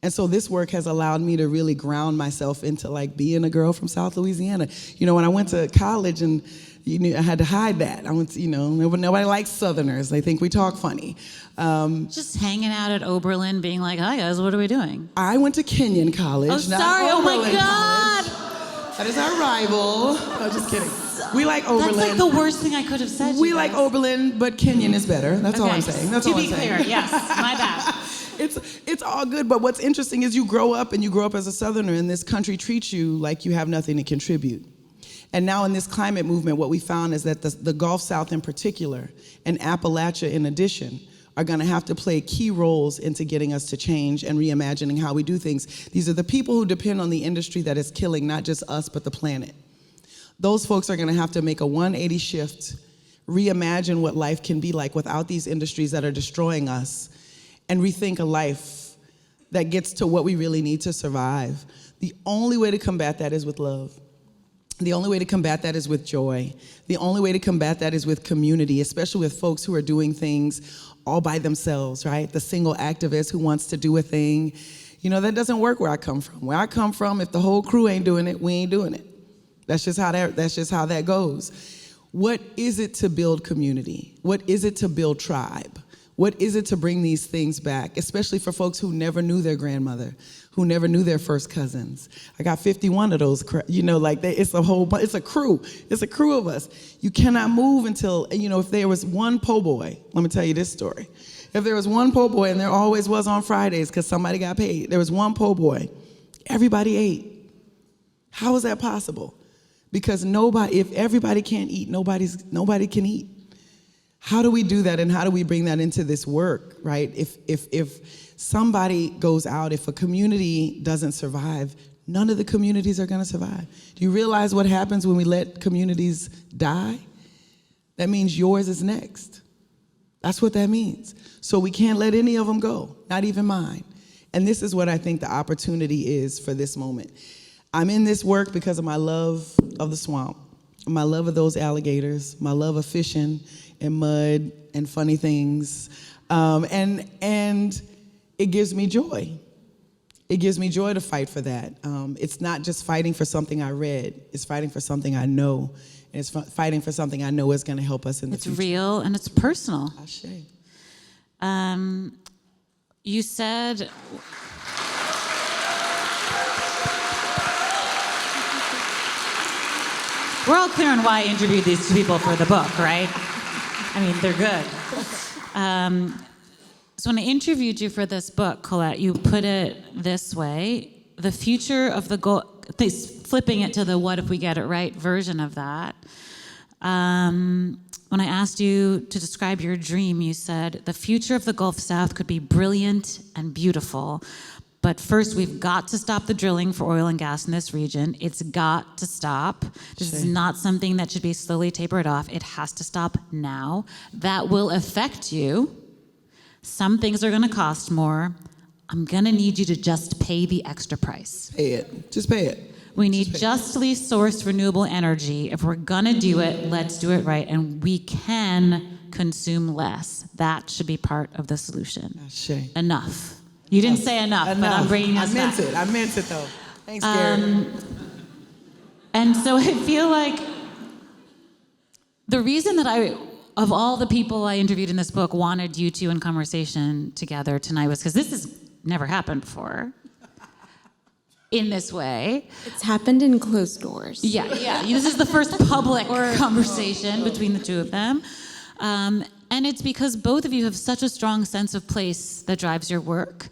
And so this work has allowed me to really ground myself into like being a girl from South Louisiana. You know, when I went to college and I had to hide that. Nobody likes Southerners. They think we talk funny. Just hanging out at Oberlin being like, hi guys, what are we doing? I went to Kenyon College. Oh, sorry, oh my God. College. That is our rival. No, just kidding. We like Oberlin. That's like the worst thing I could have said. We like Oberlin, but Kenyon is better. That's all I'm saying. That's all I'm saying. To be clear, yes, my bad. It's all good, but what's interesting is you grow up as a Southerner, and this country treats you like you have nothing to contribute. And now in this climate movement, what we found is that the Gulf South in particular, and Appalachia in addition, are gonna have to play key roles into getting us to change and reimagining how we do things. These are the people who depend on the industry that is killing not just us, but the planet. Those folks are gonna have to make a 180 shift, reimagine what life can be like without these industries that are destroying us, and rethink a life that gets to what we really need to survive. The only way to combat that is with love. The only way to combat that is with joy. The only way to combat that is with community, especially with folks who are doing things all by themselves, right? The single activist who wants to do a thing. You know, that doesn't work where I come from. Where I come from, if the whole crew ain't doing it, we ain't doing it. That's just how that goes. What is it to build community? What is it to build tribe? What is it to bring these things back, especially for folks who never knew their grandmother, who never knew their first cousins? I got 51 of those, it's a crew. It's a crew of us. You cannot move until, if there was one po' boy, let me tell you this story. If there was one po' boy, and there always was on Fridays because somebody got paid, there was one po' boy, everybody ate. How is that possible? Because if everybody can't eat, nobody can eat. How do we do that, and how do we bring that into this work, right? If somebody goes out, if a community doesn't survive, none of the communities are gonna survive. Do you realize what happens when we let communities die? That means yours is next. That's what that means. So we can't let any of them go, not even mine. And this is what I think the opportunity is for this moment. I'm in this work because of my love of the swamp, my love of those alligators, my love of fishing and mud and funny things. And it gives me joy. It gives me joy to fight for that. It's not just fighting for something I read, it's fighting for something I know. And it's fighting for something I know is going to help us in the future. It's real and it's personal. Ashe. You said... We're all clear on why I interviewed these two people for the book, right? I mean, they're good. So when I interviewed you for this book, Colette, you put it this way: the future of the goal, flipping it to the what if we get it right version of that. When I asked you to describe your dream, you said, the future of the Gulf South could be brilliant and beautiful, but first we've got to stop the drilling for oil and gas in this region. It's got to stop. This is not something that should be slowly tapered off. It has to stop now. That will affect you. Some things are gonna cost more. I'm gonna need you to just pay the extra price. Pay it. Just pay it. We need justly sourced renewable energy. If we're gonna do it, let's do it right. And we can consume less. That should be part of the solution. Ashe. Enough. You didn't say enough, but I'm bringing us back. I meant it though. Thanks, Gary. And so I feel like the reason that of all the people I interviewed in this book, wanted you two in conversation together tonight was because this has never happened before in this way. It's happened in closed doors. Yeah. This is the first public conversation between the two of them. And it's because both of you have such a strong sense of place that drives your work.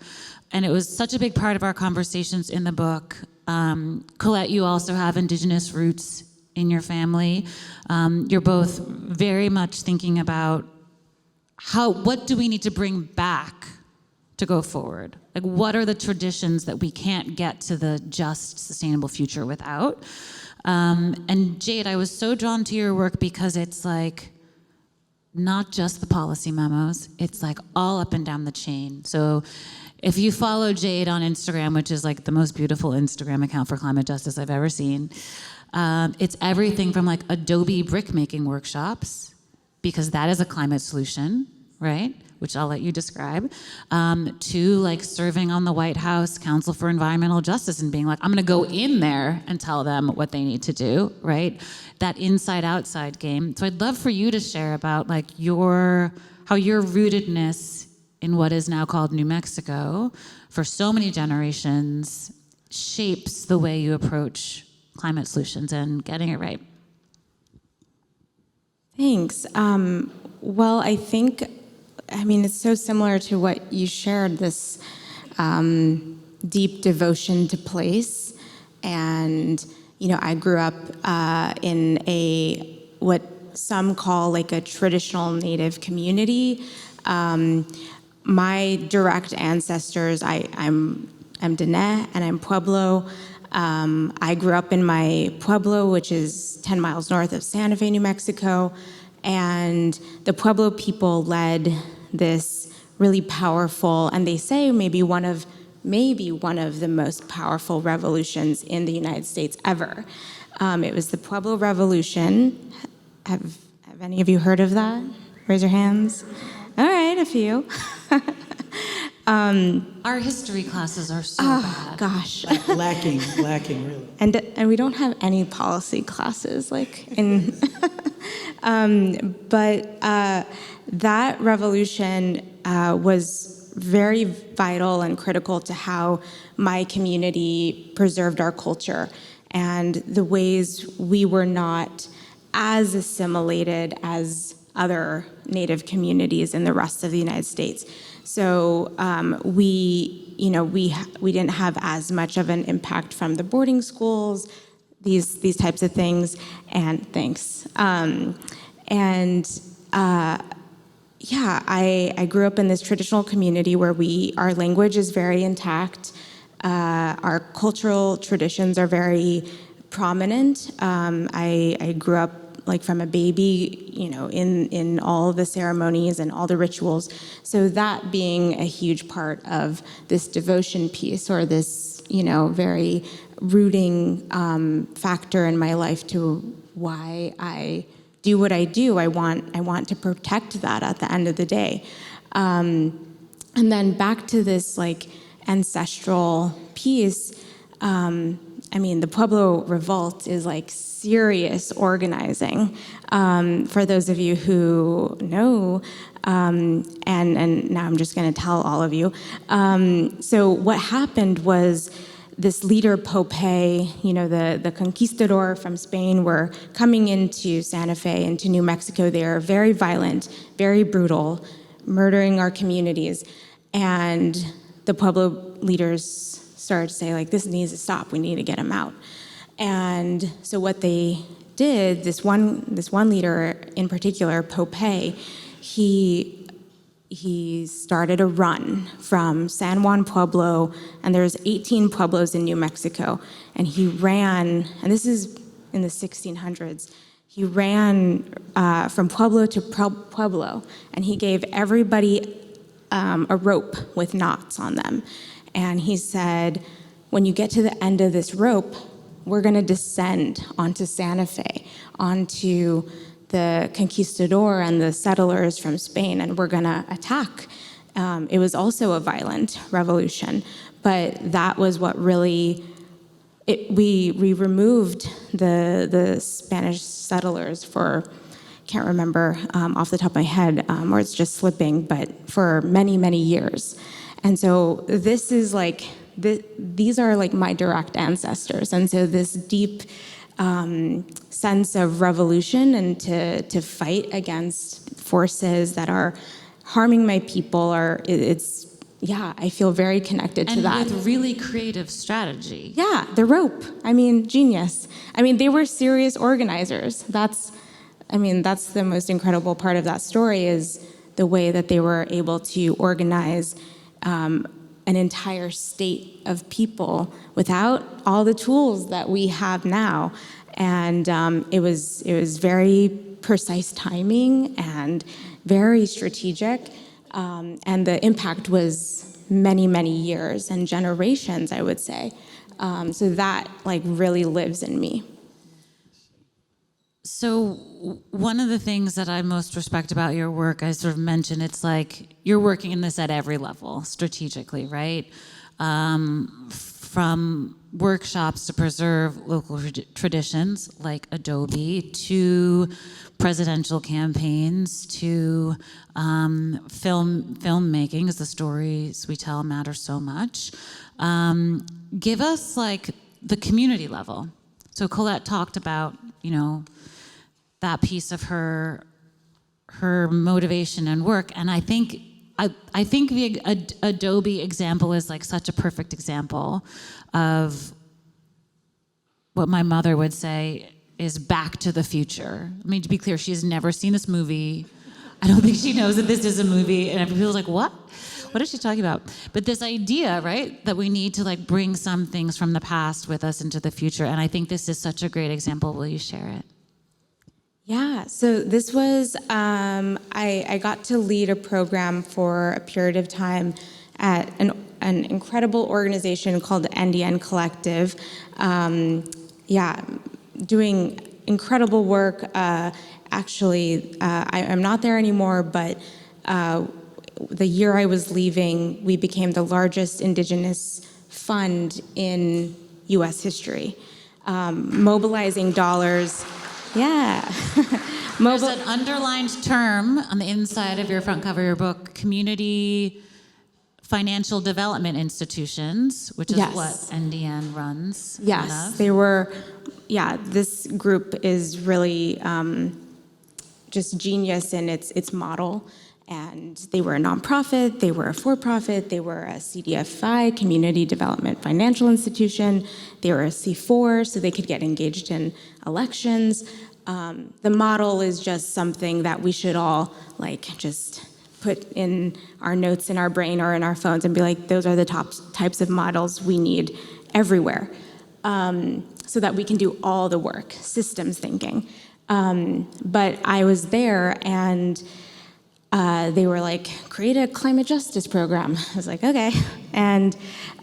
And it was such a big part of our conversations in the book. Colette, you also have Indigenous roots in your family. You're both very much thinking about what do we need to bring back to go forward? Like, what are the traditions that we can't get to the just, sustainable future without? And Jade, I was so drawn to your work because it's like, not just the policy memos, it's like all up and down the chain. So if you follow Jade on Instagram, which is like the most beautiful Instagram account for climate justice I've ever seen, it's everything from like Adobe brick making workshops, because that is a climate solution, right? Which I'll let you describe, to like serving on the White House Council for Environmental Justice and being like, I'm gonna go in there and tell them what they need to do, right? That inside-outside game. So I'd love for you to share about like how your rootedness in what is now called New Mexico for so many generations shapes the way you approach climate solutions and getting it right. Thanks. Well, I mean, it's so similar to what you shared, this deep devotion to place. And, you know, I grew up in what some call like a traditional Native community. My direct ancestors, I'm Dene and I'm Pueblo. I grew up in my Pueblo, which is 10 miles north of Santa Fe, New Mexico. And the Pueblo people led this really powerful, and they say maybe one of the most powerful revolutions in the United States ever. It was the Pueblo Revolution. Have any of you heard of that? Raise your hands. All right, a few. Our history classes are so bad. Gosh. Lacking, really. And we don't have any policy classes like in. But that revolution was very vital and critical to how my community preserved our culture and the ways we were not as assimilated as other Native communities in the rest of the United States. So we didn't have as much of an impact from the boarding schools, these types of things, and thanks. I grew up in this traditional community where our language is very intact. Our cultural traditions are very prominent. I grew up from a baby, in all the ceremonies and all the rituals. So that being a huge part of this devotion piece, or this, very rooting factor in my life to why I do what I do. I want to protect that at the end of the day. And then back to this ancestral piece. The Pueblo Revolt is serious organizing. For those of you who know, and now I'm just going to tell all of you. So what happened was this leader Pope, the conquistador from Spain, were coming into Santa Fe, into New Mexico. They are very violent, very brutal, murdering our communities. And the Pueblo leaders started to say, this needs to stop. We need to get him out. And so what they did, this one leader in particular, Pope, he started a run from San Juan Pueblo, and there's 18 pueblos in New Mexico, and he ran, and this is in the 1600s, he ran from pueblo to pueblo, and he gave everybody a rope with knots on them. And he said, when you get to the end of this rope, we're going to descend onto Santa Fe, onto the conquistador and the settlers from Spain, and we're going to attack. It was also a violent revolution, but that was what really, we removed the Spanish settlers for, can't remember off the top of my head, or it's just slipping, but for many, many years. And so this is these are my direct ancestors. And so this deep sense of revolution and to fight against forces that are harming my people, I feel very connected to that. And with really creative strategy. Yeah, the rope. Genius. They were serious organizers. That's the most incredible part of that story, is the way that they were able to organize an entire state of people without all the tools that we have now. And it was very precise timing and very strategic. And the impact was many, many years and generations, I would say. So that really lives in me. So one of the things that I most respect about your work, I sort of mentioned, it's you're working in this at every level, strategically, right? From workshops to preserve local traditions like Adobe, to presidential campaigns, to filmmaking, as the stories we tell matter so much. Give us the community level. So Colette talked about, that piece of her motivation and work, and I think the Adobe example is such a perfect example of what my mother would say is Back to the Future. To be clear, she has never seen this movie. I don't think she knows that this is a movie, and everybody's like, what? What is she talking about? But this idea, right, that we need to bring some things from the past with us into the future, and I think this is such a great example. Will you share it? Yeah, so this was, I got to lead a program for a period of time at an incredible organization called the NDN Collective. Doing incredible work. Actually, I'm not there anymore, but the year I was leaving, we became the largest Indigenous fund in U.S. history, mobilizing dollars. Yeah. There's an underlined term on the inside of your front cover of your book, community financial development institutions, which is what NDN runs. Yes, they were, this group is really just genius in its model. And they were a nonprofit, they were a for-profit, they were a CDFI, Community Development Financial Institution, they were a C4, so they could get engaged in elections. The model is just something that we should all just put in our notes in our brain or in our phones and be those are the top types of models we need everywhere, so that we can do all the work, systems thinking. But I was there, and they were like, create a climate justice program. I was like, okay. And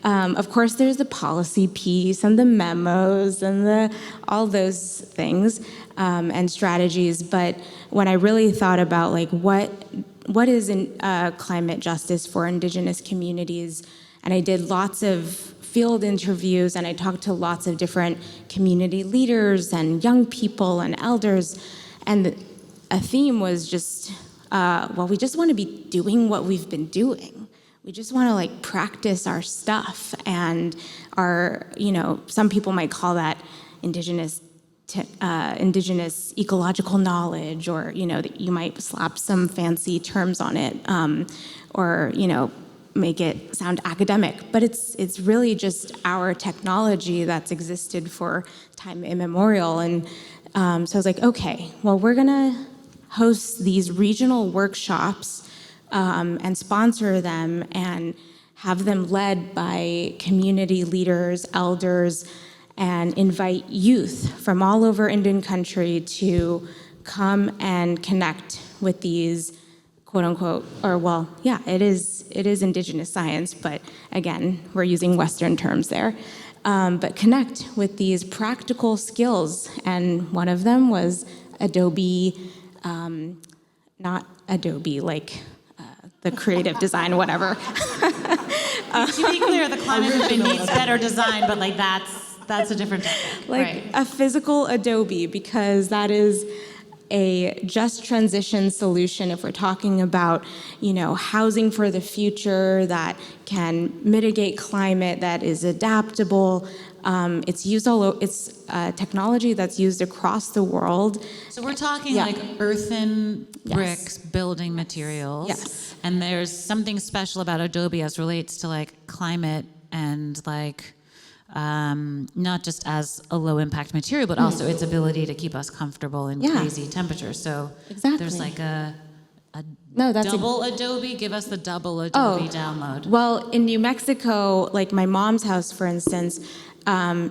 of course, there's the policy piece and the memos and all those things and strategies. But when I really thought about like what is climate justice for Indigenous communities, and I did lots of field interviews, and I talked to lots of different community leaders and young people and elders, and a theme was just, well, we just want to be doing what we've been doing. We just want to like practice our stuff, and some people might call that indigenous ecological knowledge, or you might slap some fancy terms on it, or make it sound academic, but it's really just our technology that's existed for time immemorial. And so I was like, okay, well, we're gonna host these regional workshops and sponsor them and have them led by community leaders, elders, and invite youth from all over Indian country to come and connect with these quote unquote, or well, yeah, it is Indigenous science, but again, we're using Western terms there. But connect with these practical skills, and one of them was Adobe, not Adobe, like the creative design, whatever. To be clear, the climate movement needs better design, but like that's a different topic. Like right. a physical Adobe, because that is a just transition solution if we're talking about, housing for the future that can mitigate climate, that is adaptable. It's used it's technology that's used across the world. So we're talking Yeah. like earthen Yes. bricks, building materials. Yes. And there's something special about Adobe as relates to like climate and like not just as a low impact material, but also its ability to keep us comfortable in Yeah. crazy temperatures. So Exactly. there's like a No, that's double Adobe. Give us the double Adobe download. Well, in New Mexico, like my mom's house, for instance,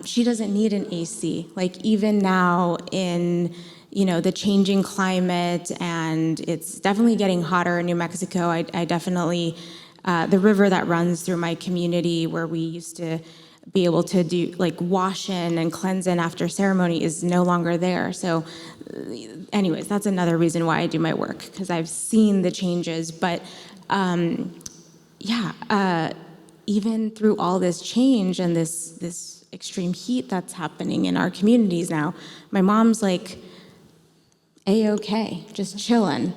she doesn't need an AC. Like even now in, the changing climate, and it's definitely getting hotter in New Mexico. I definitely, the river that runs through my community where we used to be able to do like wash in and cleanse in after ceremony is no longer there. So anyways, that's another reason why I do my work, because I've seen the changes. But even through all this change and this extreme heat that's happening in our communities now, my mom's like A-okay, just chilling.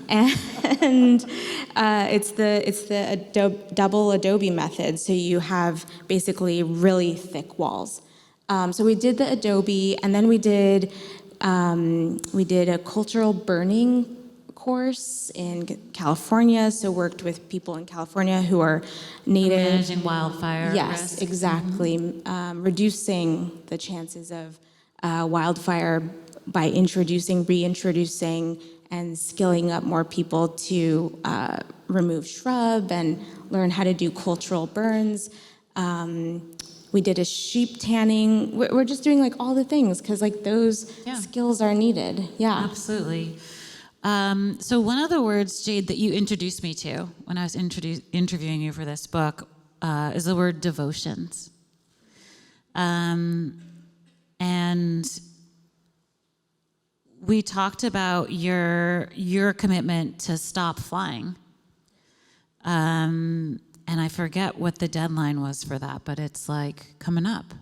And it's the double Adobe method. So you have basically really thick walls. So we did the Adobe, and then we did a cultural burning course in California. So worked with people in California who are native. Managing wildfire Yes, risk. exactly. Reducing the chances of wildfire by reintroducing, and skilling up more people to remove shrub and learn how to do cultural burns. We did a sheep tanning. We're just doing like all the things because like those skills are needed. Yeah. Absolutely. So one of the words, Jade, that you introduced me to when I was interviewing you for this book is the word devotions. And we talked about your commitment to stop flying. And I forget what the deadline was for that, but it's like coming up.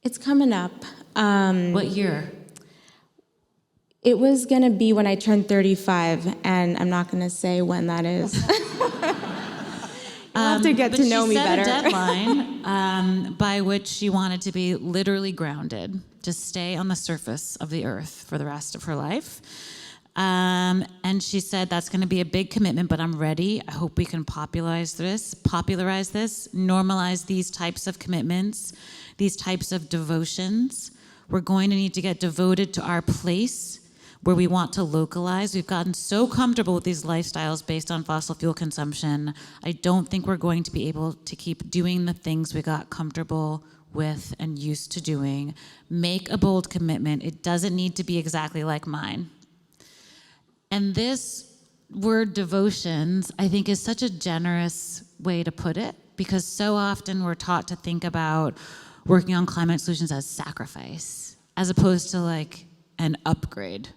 It's coming up. What year? It was going to be when I turned 35, and I'm not going to say when that is. You'll have to get to know me better. But she set a deadline by which she wanted to be literally grounded, to stay on the surface of the earth for the rest of her life. And she said, that's going to be a big commitment, but I'm ready. I hope we can popularize this, normalize these types of commitments, these types of devotions. We're going to need to get devoted to our place where we want to localize. We've gotten so comfortable with these lifestyles based on fossil fuel consumption. I don't think we're going to be able to keep doing the things we got comfortable with and used to doing. Make a bold commitment. It doesn't need to be exactly like mine. And this word devotions, I think, is such a generous way to put it, because so often we're taught to think about working on climate solutions as sacrifice, as opposed to like an upgrade,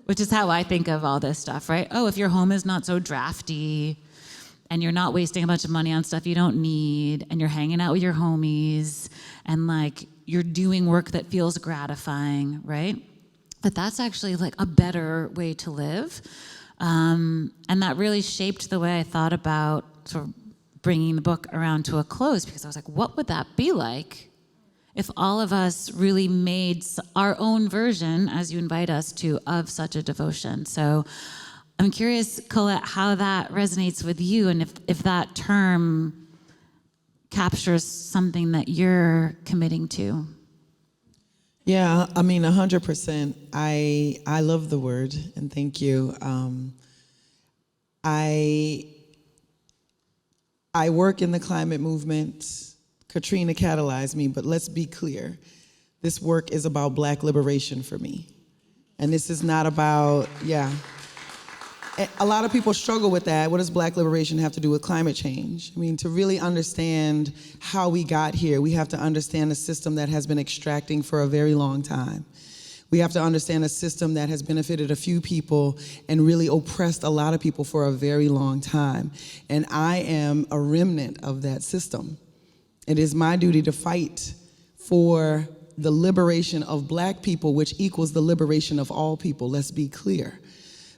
which is how I think of all this stuff, right? Oh, if your home is not so drafty and you're not wasting a bunch of money on stuff you don't need, and you're hanging out with your homies, and like you're doing work that feels gratifying, right? But that's actually like a better way to live. And that really shaped the way I thought about sort of bringing the book around to a close, because I was like, what would that be like if all of us really made our own version, as you invite us to, of such a devotion? So I'm curious, Colette, how that resonates with you, and if that term captures something that you're committing to. Yeah, I mean, 100%. I love the word, and thank you. I work in the climate movement. Katrina catalyzed me, but let's be clear. This work is about Black liberation for me. And this is not about, a lot of people struggle with that. What does Black liberation have to do with climate change? I mean, to really understand how we got here, we have to understand a system that has been extracting for a very long time. We have to understand a system that has benefited a few people and really oppressed a lot of people for a very long time. And I am a remnant of that system. It is my duty to fight for the liberation of Black people, which equals the liberation of all people. Let's be clear.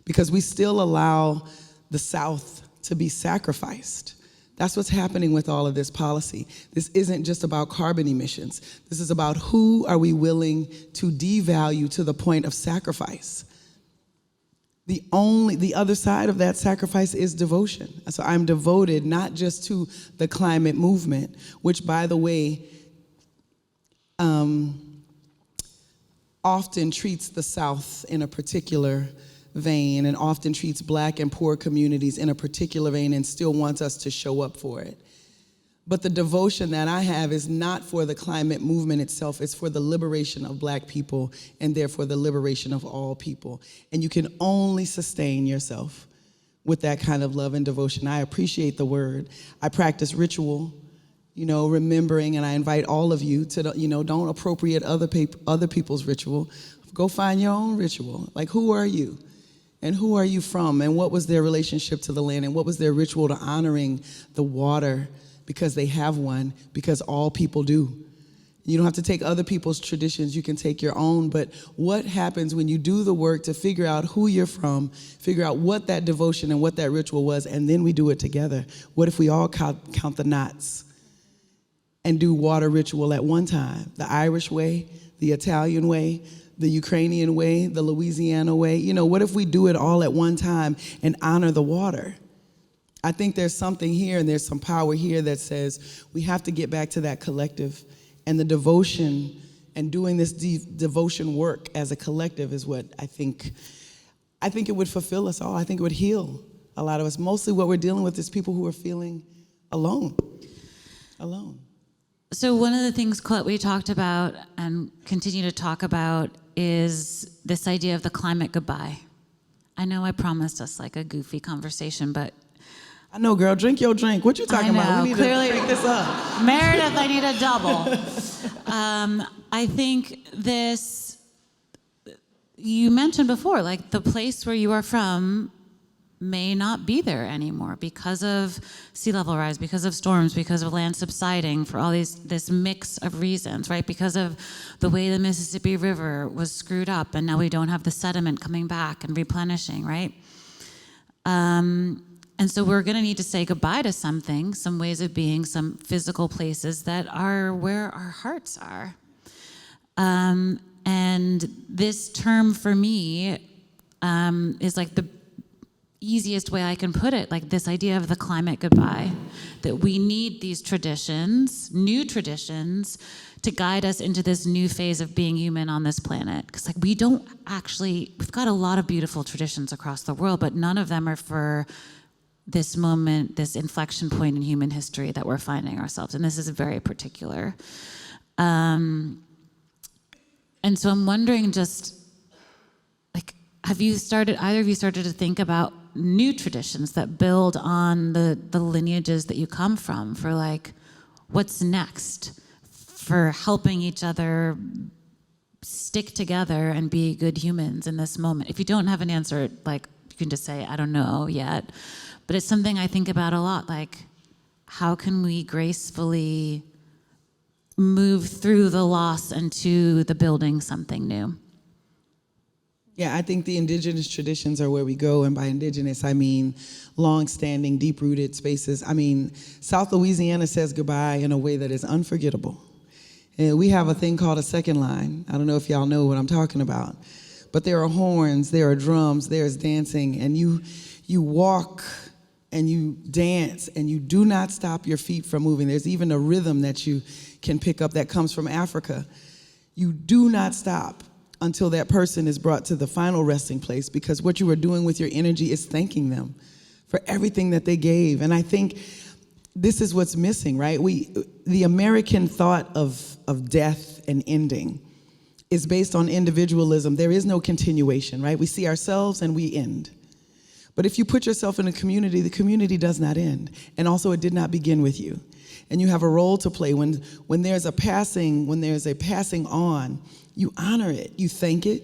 Because we still allow the South to be sacrificed. That's what's happening with all of this policy. This isn't just about carbon emissions. This is about who are we willing to devalue to the point of sacrifice. The other side of that sacrifice is devotion. So I'm devoted not just to the climate movement, which, by the way, often treats the South in a particular vein, and often treats Black and poor communities in a particular vein, and still wants us to show up for it. But the devotion that I have is not for the climate movement itself, it's for the liberation of Black people, and therefore the liberation of all people. And you can only sustain yourself with that kind of love and devotion. I appreciate the word. I practice ritual, remembering, and I invite all of you to, don't appropriate other people's ritual. Go find your own ritual. Like, who are you? And who are you from? And what was their relationship to the land? And what was their ritual to honoring the water? Because they have one, because all people do. You don't have to take other people's traditions, you can take your own. But what happens when you do the work to figure out who you're from, figure out what that devotion and what that ritual was, and then we do it together? What if we all count the knots and do water ritual at one time? The Irish way, the Italian way, the Ukrainian way, the Louisiana way. What if we do it all at one time and honor the water? I think there's something here, and there's some power here that says we have to get back to that collective, and the devotion and doing this devotion work as a collective is what I think it would fulfill us all. I think it would heal a lot of us. Mostly what we're dealing with is people who are feeling alone. So one of the things, Colette, we talked about and continue to talk about is this idea of the climate goodbye. I know I promised us like a goofy conversation, but I know, girl. Drink your drink. What you talking about? We need clearly, to pick this up. Meredith, I need a double. I think this, you mentioned before, like the place where you are from may not be there anymore because of sea level rise, because of storms, because of land subsiding, for all this mix of reasons, right? Because of the way the Mississippi River was screwed up, and now we don't have the sediment coming back and replenishing, right? And so we're going to need to say goodbye to something, some ways of being, some physical places that are where our hearts are. And this term for me is like the easiest way I can put it, like this idea of the climate goodbye, that we need these traditions, new traditions, to guide us into this new phase of being human on this planet. Because like we've got a lot of beautiful traditions across the world, but none of them are for this moment, this inflection point in human history that we're finding ourselves. And this is very particular. And so I'm wondering just, like, either of you started to think about new traditions that build on the lineages that you come from for, like, what's next for helping each other stick together and be good humans in this moment? If you don't have an answer, like, you can just say, I don't know yet. But it's something I think about a lot, like, how can we gracefully move through the loss and to the building something new? Yeah, I think the indigenous traditions are where we go, and by indigenous, I mean long-standing, deep-rooted spaces. I mean, South Louisiana says goodbye in a way that is unforgettable. And we have a thing called a second line. I don't know if y'all know what I'm talking about, but there are horns, there are drums, there's dancing, and you walk and you dance, and you do not stop your feet from moving. There's even a rhythm that you can pick up that comes from Africa. You do not stop until that person is brought to the final resting place, because what you are doing with your energy is thanking them for everything that they gave. And I think this is what's missing, right? The American thought of death and ending is based on individualism. There is no continuation, right? We see ourselves and we end. But if you put yourself in a community, the community does not end. And also, it did not begin with you. And you have a role to play. When there's a passing on, you honor it. You thank it.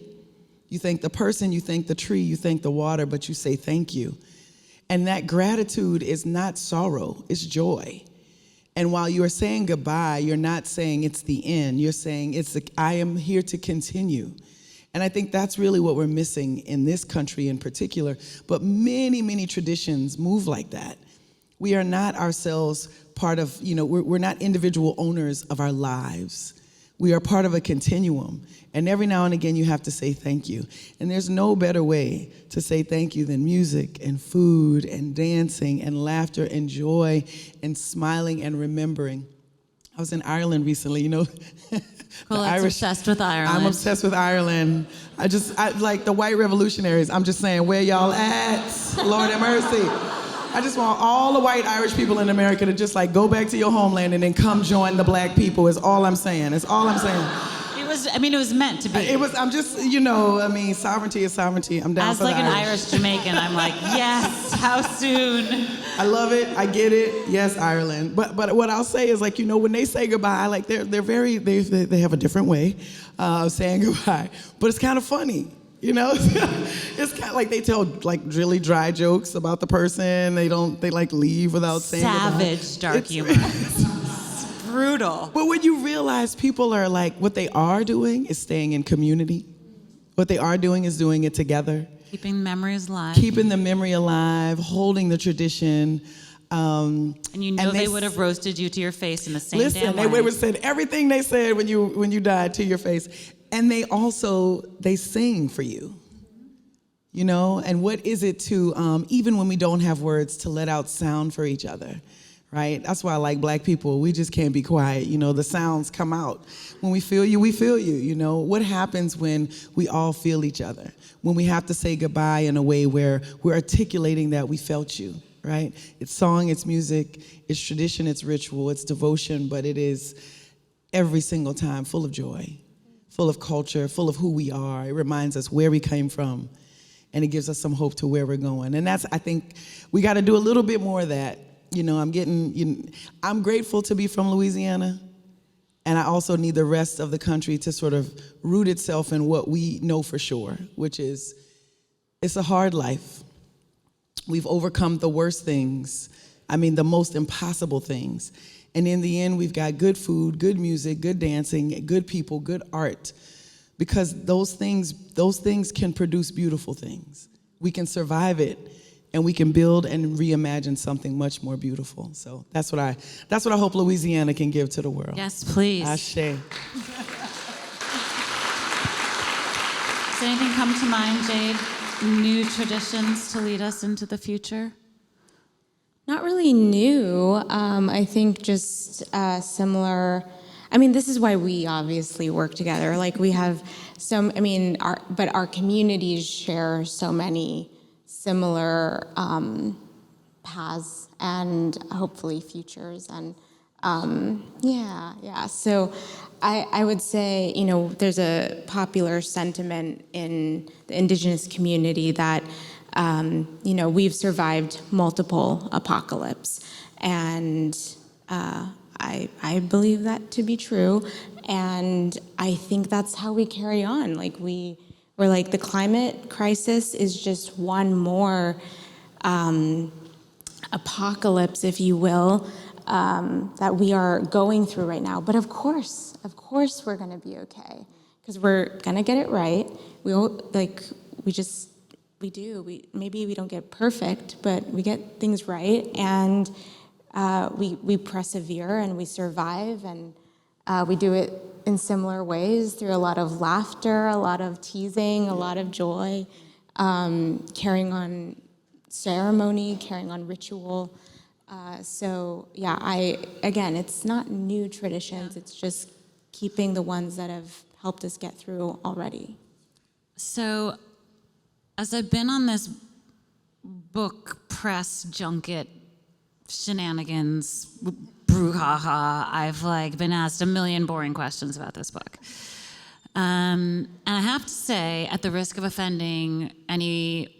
You thank the person, you thank the tree, you thank the water, but you say thank you. And that gratitude is not sorrow, it's joy. And while you are saying goodbye, you're not saying it's the end. You're saying I am here to continue. And I think that's really what we're missing in this country in particular. But many, many traditions move like that. We are not ourselves part of, we're not individual owners of our lives. We are part of a continuum. And every now and again, you have to say thank you. And there's no better way to say thank you than music and food and dancing and laughter and joy and smiling and remembering. I was in Ireland recently, Colette's obsessed with Ireland. I'm obsessed with Ireland. I like the white revolutionaries. I'm just saying, where y'all at? Lord have mercy. I just want all the white Irish people in America to just go back to your homeland and then come join the black people is all I'm saying. It's all I'm saying. It was meant to be. I'm just, sovereignty is sovereignty. I'm down for the As an Irish. Irish Jamaican, I'm like, yes, how soon? I love it. I get it. Yes, Ireland. But what I'll say is when they say goodbye, they have a different way of saying goodbye. But it's kind of funny. It's kind of like they tell really dry jokes about the person. They leave without saying goodbye. Savage dark humor. It's brutal. But when you realize people are what they are doing is staying in community. What they are doing is doing it together. Keeping memories alive. Keeping the memory alive, holding the tradition. And they would have roasted you to your face in the same damn way. They would have said everything they said when you died to your face. And they sing for you. And what is it to, even when we don't have words, to let out sound for each other, right? That's why I like black people. We just can't be quiet. The sounds come out. When we feel you, we feel you. What happens when we all feel each other? When we have to say goodbye in a way where we're articulating that we felt you, right? It's song, it's music, it's tradition, it's ritual, it's devotion, but it is every single time full of joy, full of culture, full of who we are. It reminds us where we came from, and it gives us some hope to where we're going. And I think we got to do a little bit more of that. I'm grateful to be from Louisiana, and I also need the rest of the country to sort of root itself in what we know for sure, which is it's a hard life. We've overcome the worst things, the most impossible things. And in the end, we've got good food, good music, good dancing, good people, good art, because those things can produce beautiful things. We can survive it, and we can build and reimagine something much more beautiful. So that's what I hope Louisiana can give to the world. Yes, please. Ashe. Does anything come to mind, Jade? New traditions to lead us into the future? Not really new. I think just similar. This is why we obviously work together. We have our communities share so many similar paths and hopefully futures. And yeah. So I would say, there's a popular sentiment in the Indigenous community that, we've survived multiple apocalypse. And I believe that to be true. And I think that's how we carry on. Like we're like the climate crisis is just one more apocalypse, if you will, that we are going through right now. But of course we're gonna be okay, because we're gonna get it right. Maybe we don't get perfect, but we get things right, and we persevere and we survive, and we do it in similar ways through a lot of laughter, a lot of teasing, a lot of joy, carrying on ceremony, carrying on ritual. Again, it's not new traditions, it's just keeping the ones that have helped us get through already. So, as I've been on this book press junket shenanigans brouhaha, I've been asked a million boring questions about this book. And I have to say, at the risk of offending any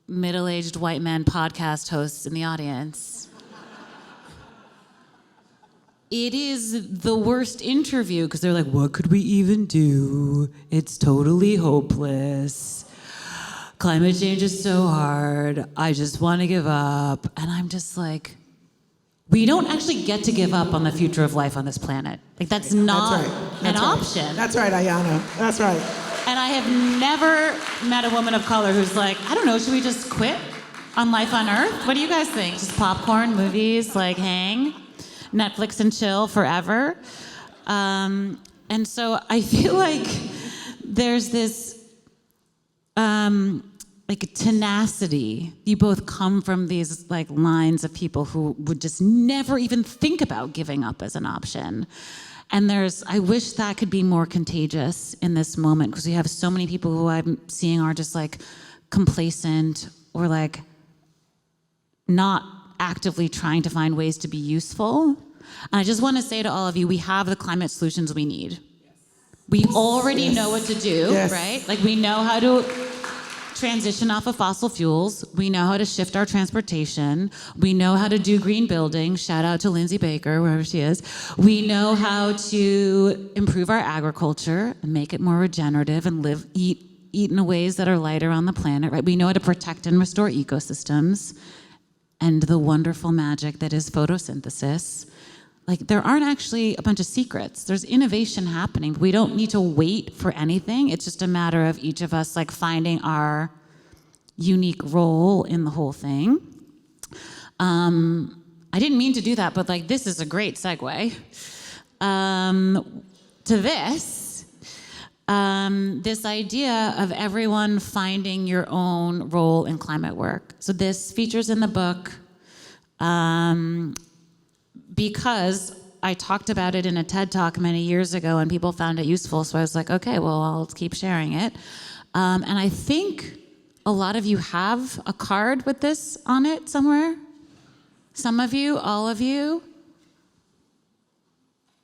middle-aged white men podcast hosts in the audience, it is the worst interview, because they're like, what could we even do? It's totally hopeless. Climate change is so hard. I just want to give up. And I'm just like, we don't actually get to give up on the future of life on this planet. That's not an option. That's right, Ayana. That's right. And I have never met a woman of color who's like, I don't know, should we just quit on life on Earth? What do you guys think? Just popcorn, movies, hang, Netflix and chill forever? And so I feel like there's this tenacity. You both come from these lines of people who would just never even think about giving up as an option. And I wish that could be more contagious in this moment, because we have so many people who I'm seeing are just complacent or not actively trying to find ways to be useful. And I just want to say to all of you, we have the climate solutions we need. We already know what to do, right? We know how to transition off of fossil fuels. We know how to shift our transportation. We know how to do green building. Shout out to Lindsay Baker, wherever she is. We know how to improve our agriculture and make it more regenerative and eat in ways that are lighter on the planet, right? We know how to protect and restore ecosystems and the wonderful magic that is photosynthesis. There aren't actually a bunch of secrets. There's innovation happening. We don't need to wait for anything. It's just a matter of each of us finding our unique role in the whole thing. I didn't mean to do that, but this is a great segue to this. This idea of everyone finding your own role in climate work. So this features in the book because I talked about it in a TED Talk many years ago and people found it useful, so I was like, okay, well, I'll keep sharing it. And I think a lot of you have a card with this on it somewhere. Some of you, all of you.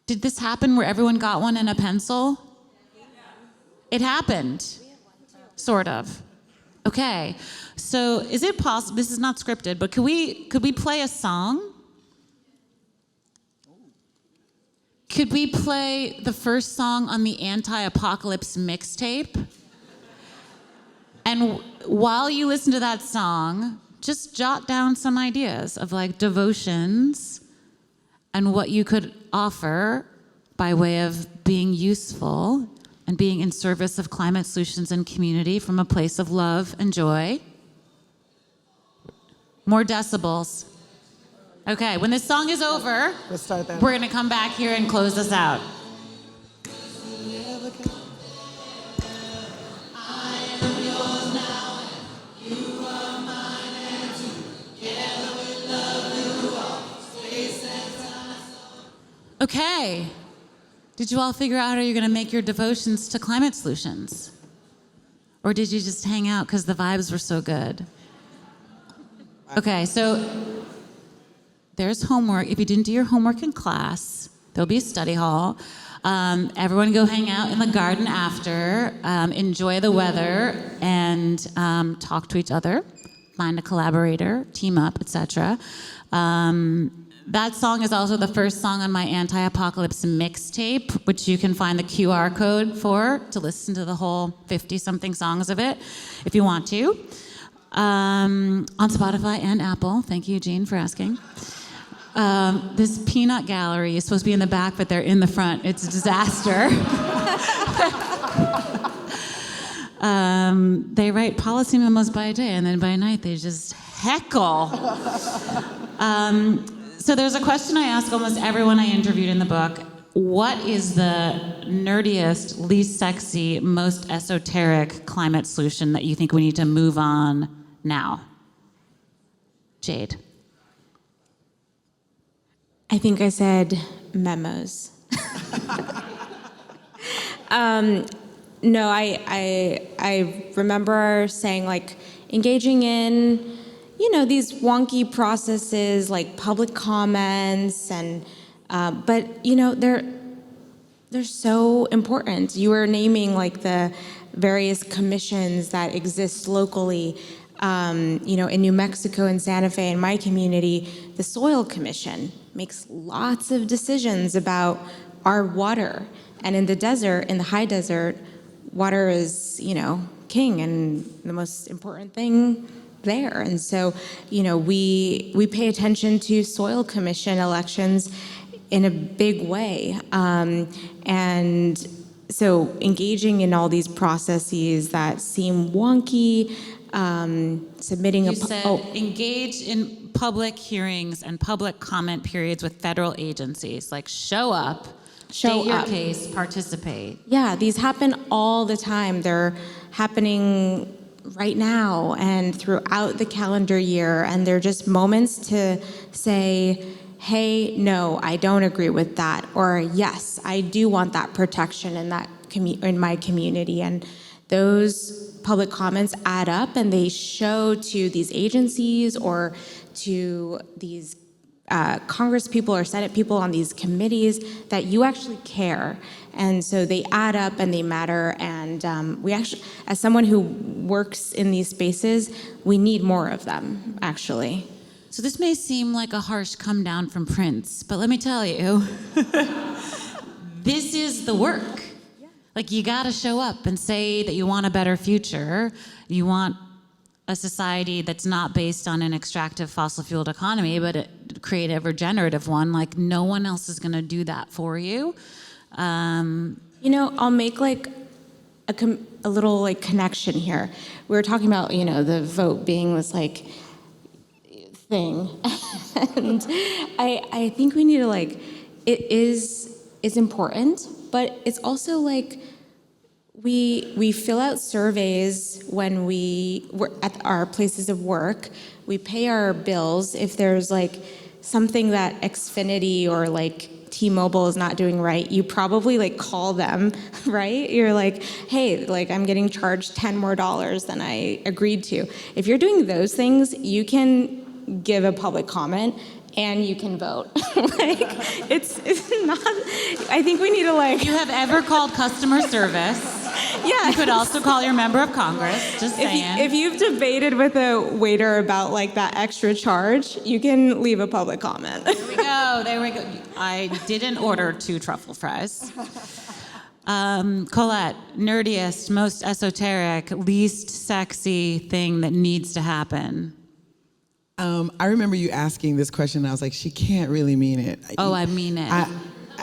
Did this happen where everyone got one and a pencil? It happened, sort of. Okay, so is it possible, this is not scripted, but could we play a song? Could we play the first song on the Anti-Apocalypse mixtape? And while you listen to that song, just jot down some ideas of devotions and what you could offer by way of being useful and being in service of climate solutions and community from a place of love and joy. More decibels. Okay, when this song is over, we're gonna come back here and close this out. Okay, did you all figure out how you're gonna make your devotions to climate solutions? Or did you just hang out because the vibes were so good? Okay, so there's homework. If you didn't do your homework in class, there'll be a study hall. Everyone go hang out in the garden after, enjoy the weather, and talk to each other, find a collaborator, team up, etc. That song is also the first song on my anti-apocalypse mixtape, which you can find the QR code for to listen to the whole 50-something songs of it, if you want to. On Spotify and Apple. Thank you, Jean, for asking. This peanut gallery is supposed to be in the back, but they're in the front. It's a disaster. They write policy memos by day, and then by night they just heckle. So there's a question I ask almost everyone I interviewed in the book. What is the nerdiest, least sexy, most esoteric climate solution that you think we need to move on now? Jade. I think I said memos. No, I remember saying like engaging in, these wonky processes like public comments and, but they're so important. You were naming like the various commissions that exist locally. In New Mexico and Santa Fe, in my community, the Soil Commission makes lots of decisions about our water. And in the desert, in the high desert, water is, king and the most important thing there. And so, we pay attention to Soil Commission elections in a big way. And so engaging in all these processes that seem wonky, submitting You said engage in public hearings and public comment periods with federal agencies. Like show up, state your case, participate. Yeah, these happen all the time. They're happening right now and throughout the calendar year. And they're just moments to say, hey, no, I don't agree with that. Or yes, I do want that protection in my community. And those public comments add up and they show to these agencies or to these Congress people or Senate people on these committees that you actually care. And so they add up and they matter. And we actually, as someone who works in these spaces, we need more of them, actually. So this may seem like a harsh come down from Prince, but let me tell you, this is the work. Like, you gotta show up and say that you want a better future. You want a society that's not based on an extractive fossil-fueled economy, but a creative, regenerative one. Like, no one else is gonna do that for you. I'll make like a little like connection here. We were talking about, the vote being this like thing. And I think we need to it's important, but it's also like we fill out surveys when we're at our places of work. We pay our bills. If there's like something that Xfinity or like T-Mobile is not doing right, you probably like call them, right? You're like, hey, like I'm getting charged $10 more than I agreed to. If you're doing those things, you can give a public comment and you can vote. It's not, I think we need to If you have ever called customer service, yeah. you could also call your member of Congress, just saying. If you've debated with a waiter about like that extra charge, you can leave a public comment. There we go. I didn't order 2 truffle fries. Colette, nerdiest, most esoteric, least sexy thing that needs to happen. I remember you asking this question, and I was like, she can't really mean it. Oh, I mean it.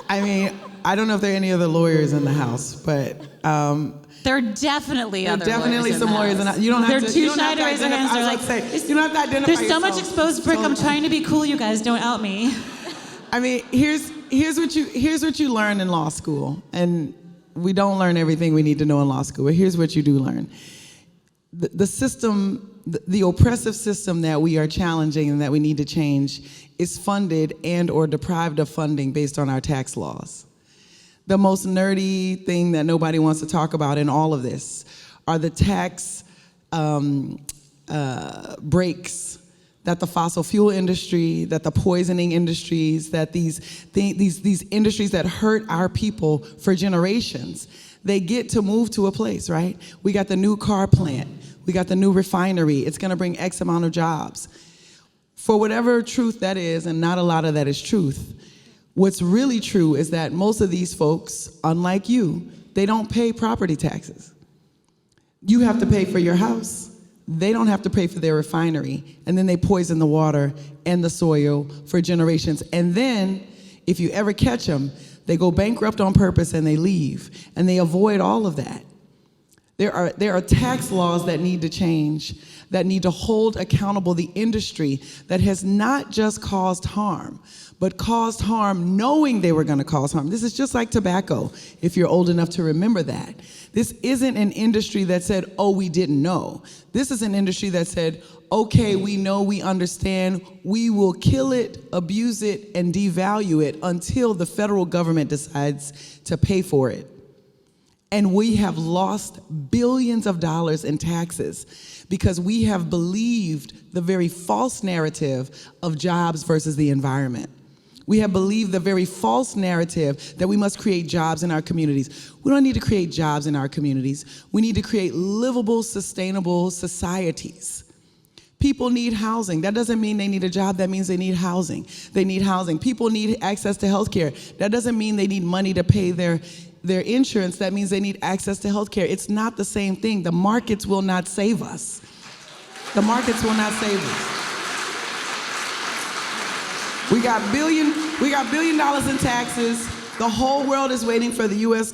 I mean, I don't know if there are any other lawyers in the house, but there are definitely other there are definitely lawyers some lawyers in the house. You don't have They're to. too You don't shy have to raise their hands. They're like, you don't have to identify there's so yourself. much exposed brick. I'm trying to be cool. You guys don't out me. I mean, here's what you learn in law school, and we don't learn everything we need to know in law school. But here's what you do learn: the system. The oppressive system that we are challenging and that we need to change is funded and or deprived of funding based on our tax laws. The most nerdy thing that nobody wants to talk about in all of this are the tax breaks that the fossil fuel industry, that the poisoning industries, that these industries that hurt our people for generations, they get to move to a place, right? We got the new car plant. We got the new refinery. It's going to bring X amount of jobs. For whatever truth that is, and not a lot of that is truth, what's really true is that most of these folks, unlike you, they don't pay property taxes. You have to pay for your house. They don't have to pay for their refinery. And then they poison the water and the soil for generations. And then, if you ever catch them, they go bankrupt on purpose and they leave. And they avoid all of that. There are tax laws that need to change, that need to hold accountable the industry that has not just caused harm, but caused harm knowing they were going to cause harm. This is just like tobacco, if you're old enough to remember that. This isn't an industry that said, oh, we didn't know. This is an industry that said, okay, we know, we understand, we will kill it, abuse it, and devalue it until the federal government decides to pay for it. And we have lost billions of dollars in taxes because we have believed the very false narrative of jobs versus the environment. We have believed the very false narrative that we must create jobs in our communities. We don't need to create jobs in our communities. We need to create livable, sustainable societies. People need housing. That doesn't mean they need a job. That means they need housing. They need housing. People need access to health care. That doesn't mean they need money to pay their insurance. That means they need access to health care. It's not the same thing. The markets will not save us. The markets will not save us. We got $1 billion in taxes. The whole world is waiting for the U.S.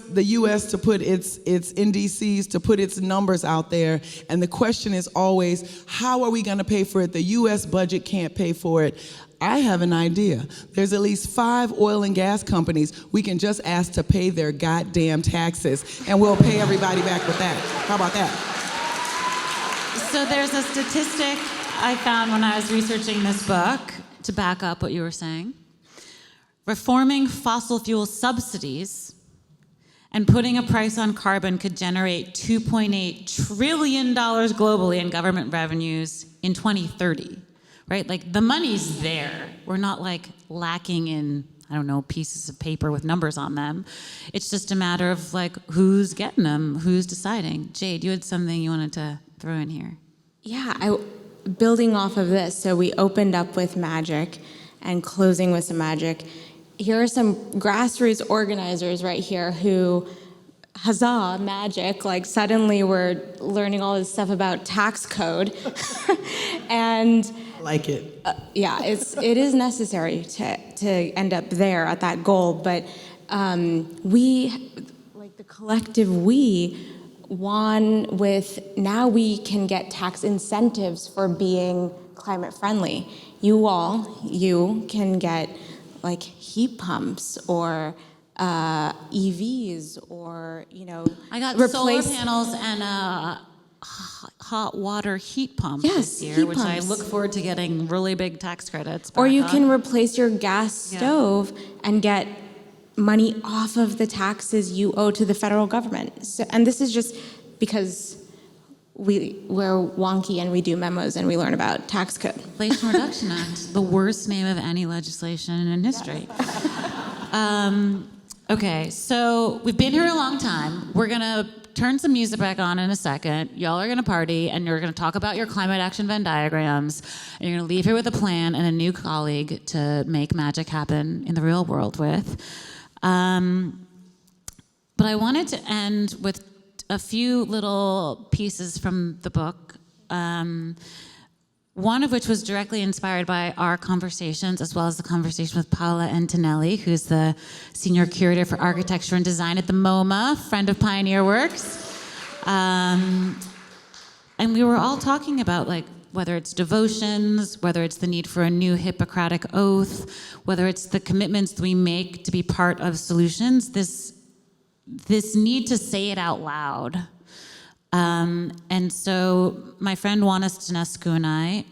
to put its indices, to put its numbers out there. And the question is always, how are we going to pay for it? The U.S. budget can't pay for it. I have an idea. There's at least 5 oil and gas companies we can just ask to pay their goddamn taxes, and we'll pay everybody back with that. How about that? So there's a statistic I found when I was researching this book to back up what you were saying. Reforming fossil fuel subsidies and putting a price on carbon could generate $2.8 trillion globally in government revenues in 2030, right? Like, the money's there. We're not like lacking in, I don't know, pieces of paper with numbers on them. It's just a matter of like, who's getting them, who's deciding. Jade, you had something you wanted to throw in here. Yeah, building off of this, so we opened up with magic and closing with some magic. Here are some grassroots organizers right here who, huzzah, magic, like suddenly we're learning all this stuff about tax code. And Like it. yeah, it is necessary to end up there at that goal, but we, like the collective we, won with, now we can get tax incentives for being climate friendly. You can get like heat pumps or EVs or, I got solar panels and a hot water heat pump this year, which I look forward to getting really big tax credits. Or you can replace your gas stove and get money off of the taxes you owe to the federal government. So, and this is just because we're wonky and we do memos and we learn about tax code. Inflation Reduction Act, the worst name of any legislation in history. Okay, so we've been here a long time. We're gonna turn some music back on in a second. Y'all are gonna party and you're gonna talk about your climate action Venn diagrams. And you're gonna leave here with a plan and a new colleague to make magic happen in the real world with. But I wanted to end with a few little pieces from the book. One of which was directly inspired by our conversations, as well as the conversation with Paola Antonelli, who's the Senior Curator for Architecture and Design at the MoMA, friend of Pioneer Works. And we were all talking about like whether it's devotions, whether it's the need for a new Hippocratic oath, whether it's the commitments we make to be part of solutions, this need to say it out loud. And so my friend Juana Stănescu and I,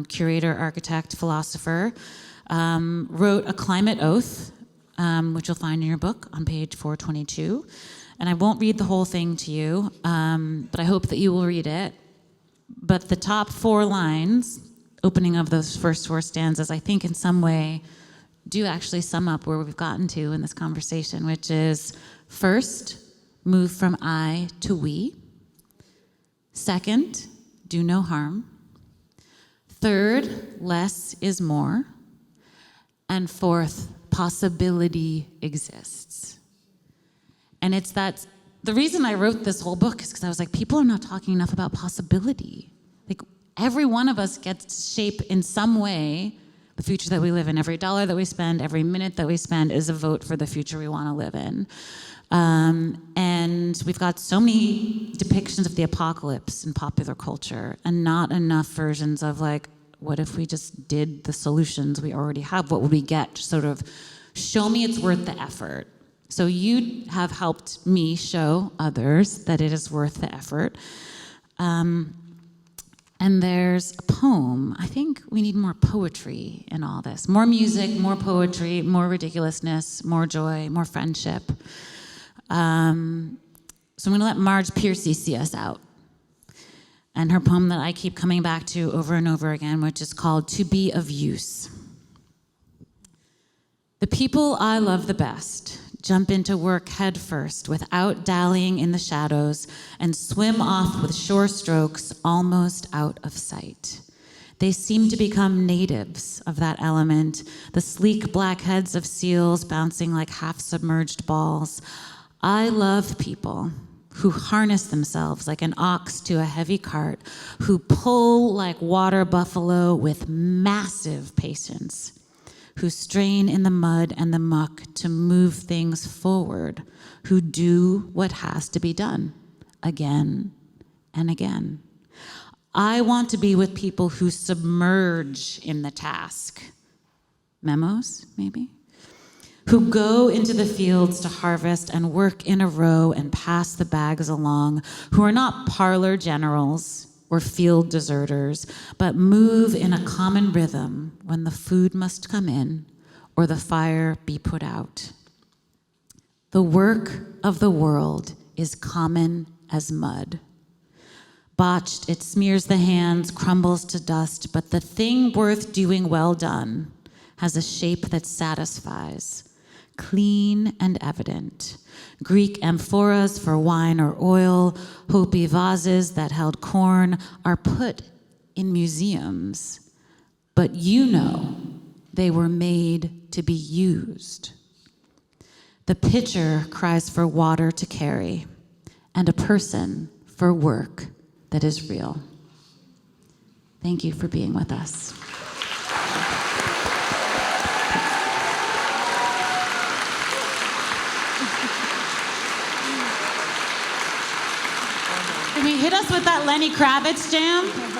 curator, architect, philosopher, wrote a climate oath, which you'll find in your book on page 422. And I won't read the whole thing to you, but I hope that you will read it. But the top 4 lines opening of those first four stanzas, I think in some way do actually sum up where we've gotten to in this conversation, which is first, move from I to we. Second, do no harm. Third, less is more. And fourth, possibility exists. And it's that, the reason I wrote this whole book is because I was like, people are not talking enough about possibility. Like, every one of us gets to shape in some way the future that we live in. Every dollar that we spend, every minute that we spend is a vote for the future we want to live in. And we've got so many depictions of the apocalypse in popular culture and not enough versions of like, what if we just did the solutions we already have? What would we get? Just sort of show me it's worth the effort. So you have helped me show others that it is worth the effort. And there's a poem. I think we need more poetry in all this. More music, more poetry, more ridiculousness, more joy, more friendship. So I'm going to let Marge Piercy see us out. And her poem that I keep coming back to over and over again, which is called To Be of Use. The people I love the best jump into work head first without dallying in the shadows and swim off with sure strokes almost out of sight. They seem to become natives of that element, the sleek black heads of seals bouncing like half-submerged balls. I love people who harness themselves like an ox to a heavy cart, who pull like water buffalo with massive patience, who strain in the mud and the muck to move things forward, who do what has to be done again and again. I want to be with people who submerge in the task. Memos, maybe? Who go into the fields to harvest and work in a row and pass the bags along, who are not parlor generals or field deserters, but move in a common rhythm when the food must come in or the fire be put out. The work of the world is common as mud. Botched, it smears the hands, crumbles to dust, but the thing worth doing well done has a shape that satisfies, clean and evident. Greek amphoras for wine or oil, Hopi vases that held corn are put in museums, but you know they were made to be used. The pitcher cries for water to carry, and a person for work that is real. Thank you for being with us. Can we hit us with that Lenny Kravitz jam?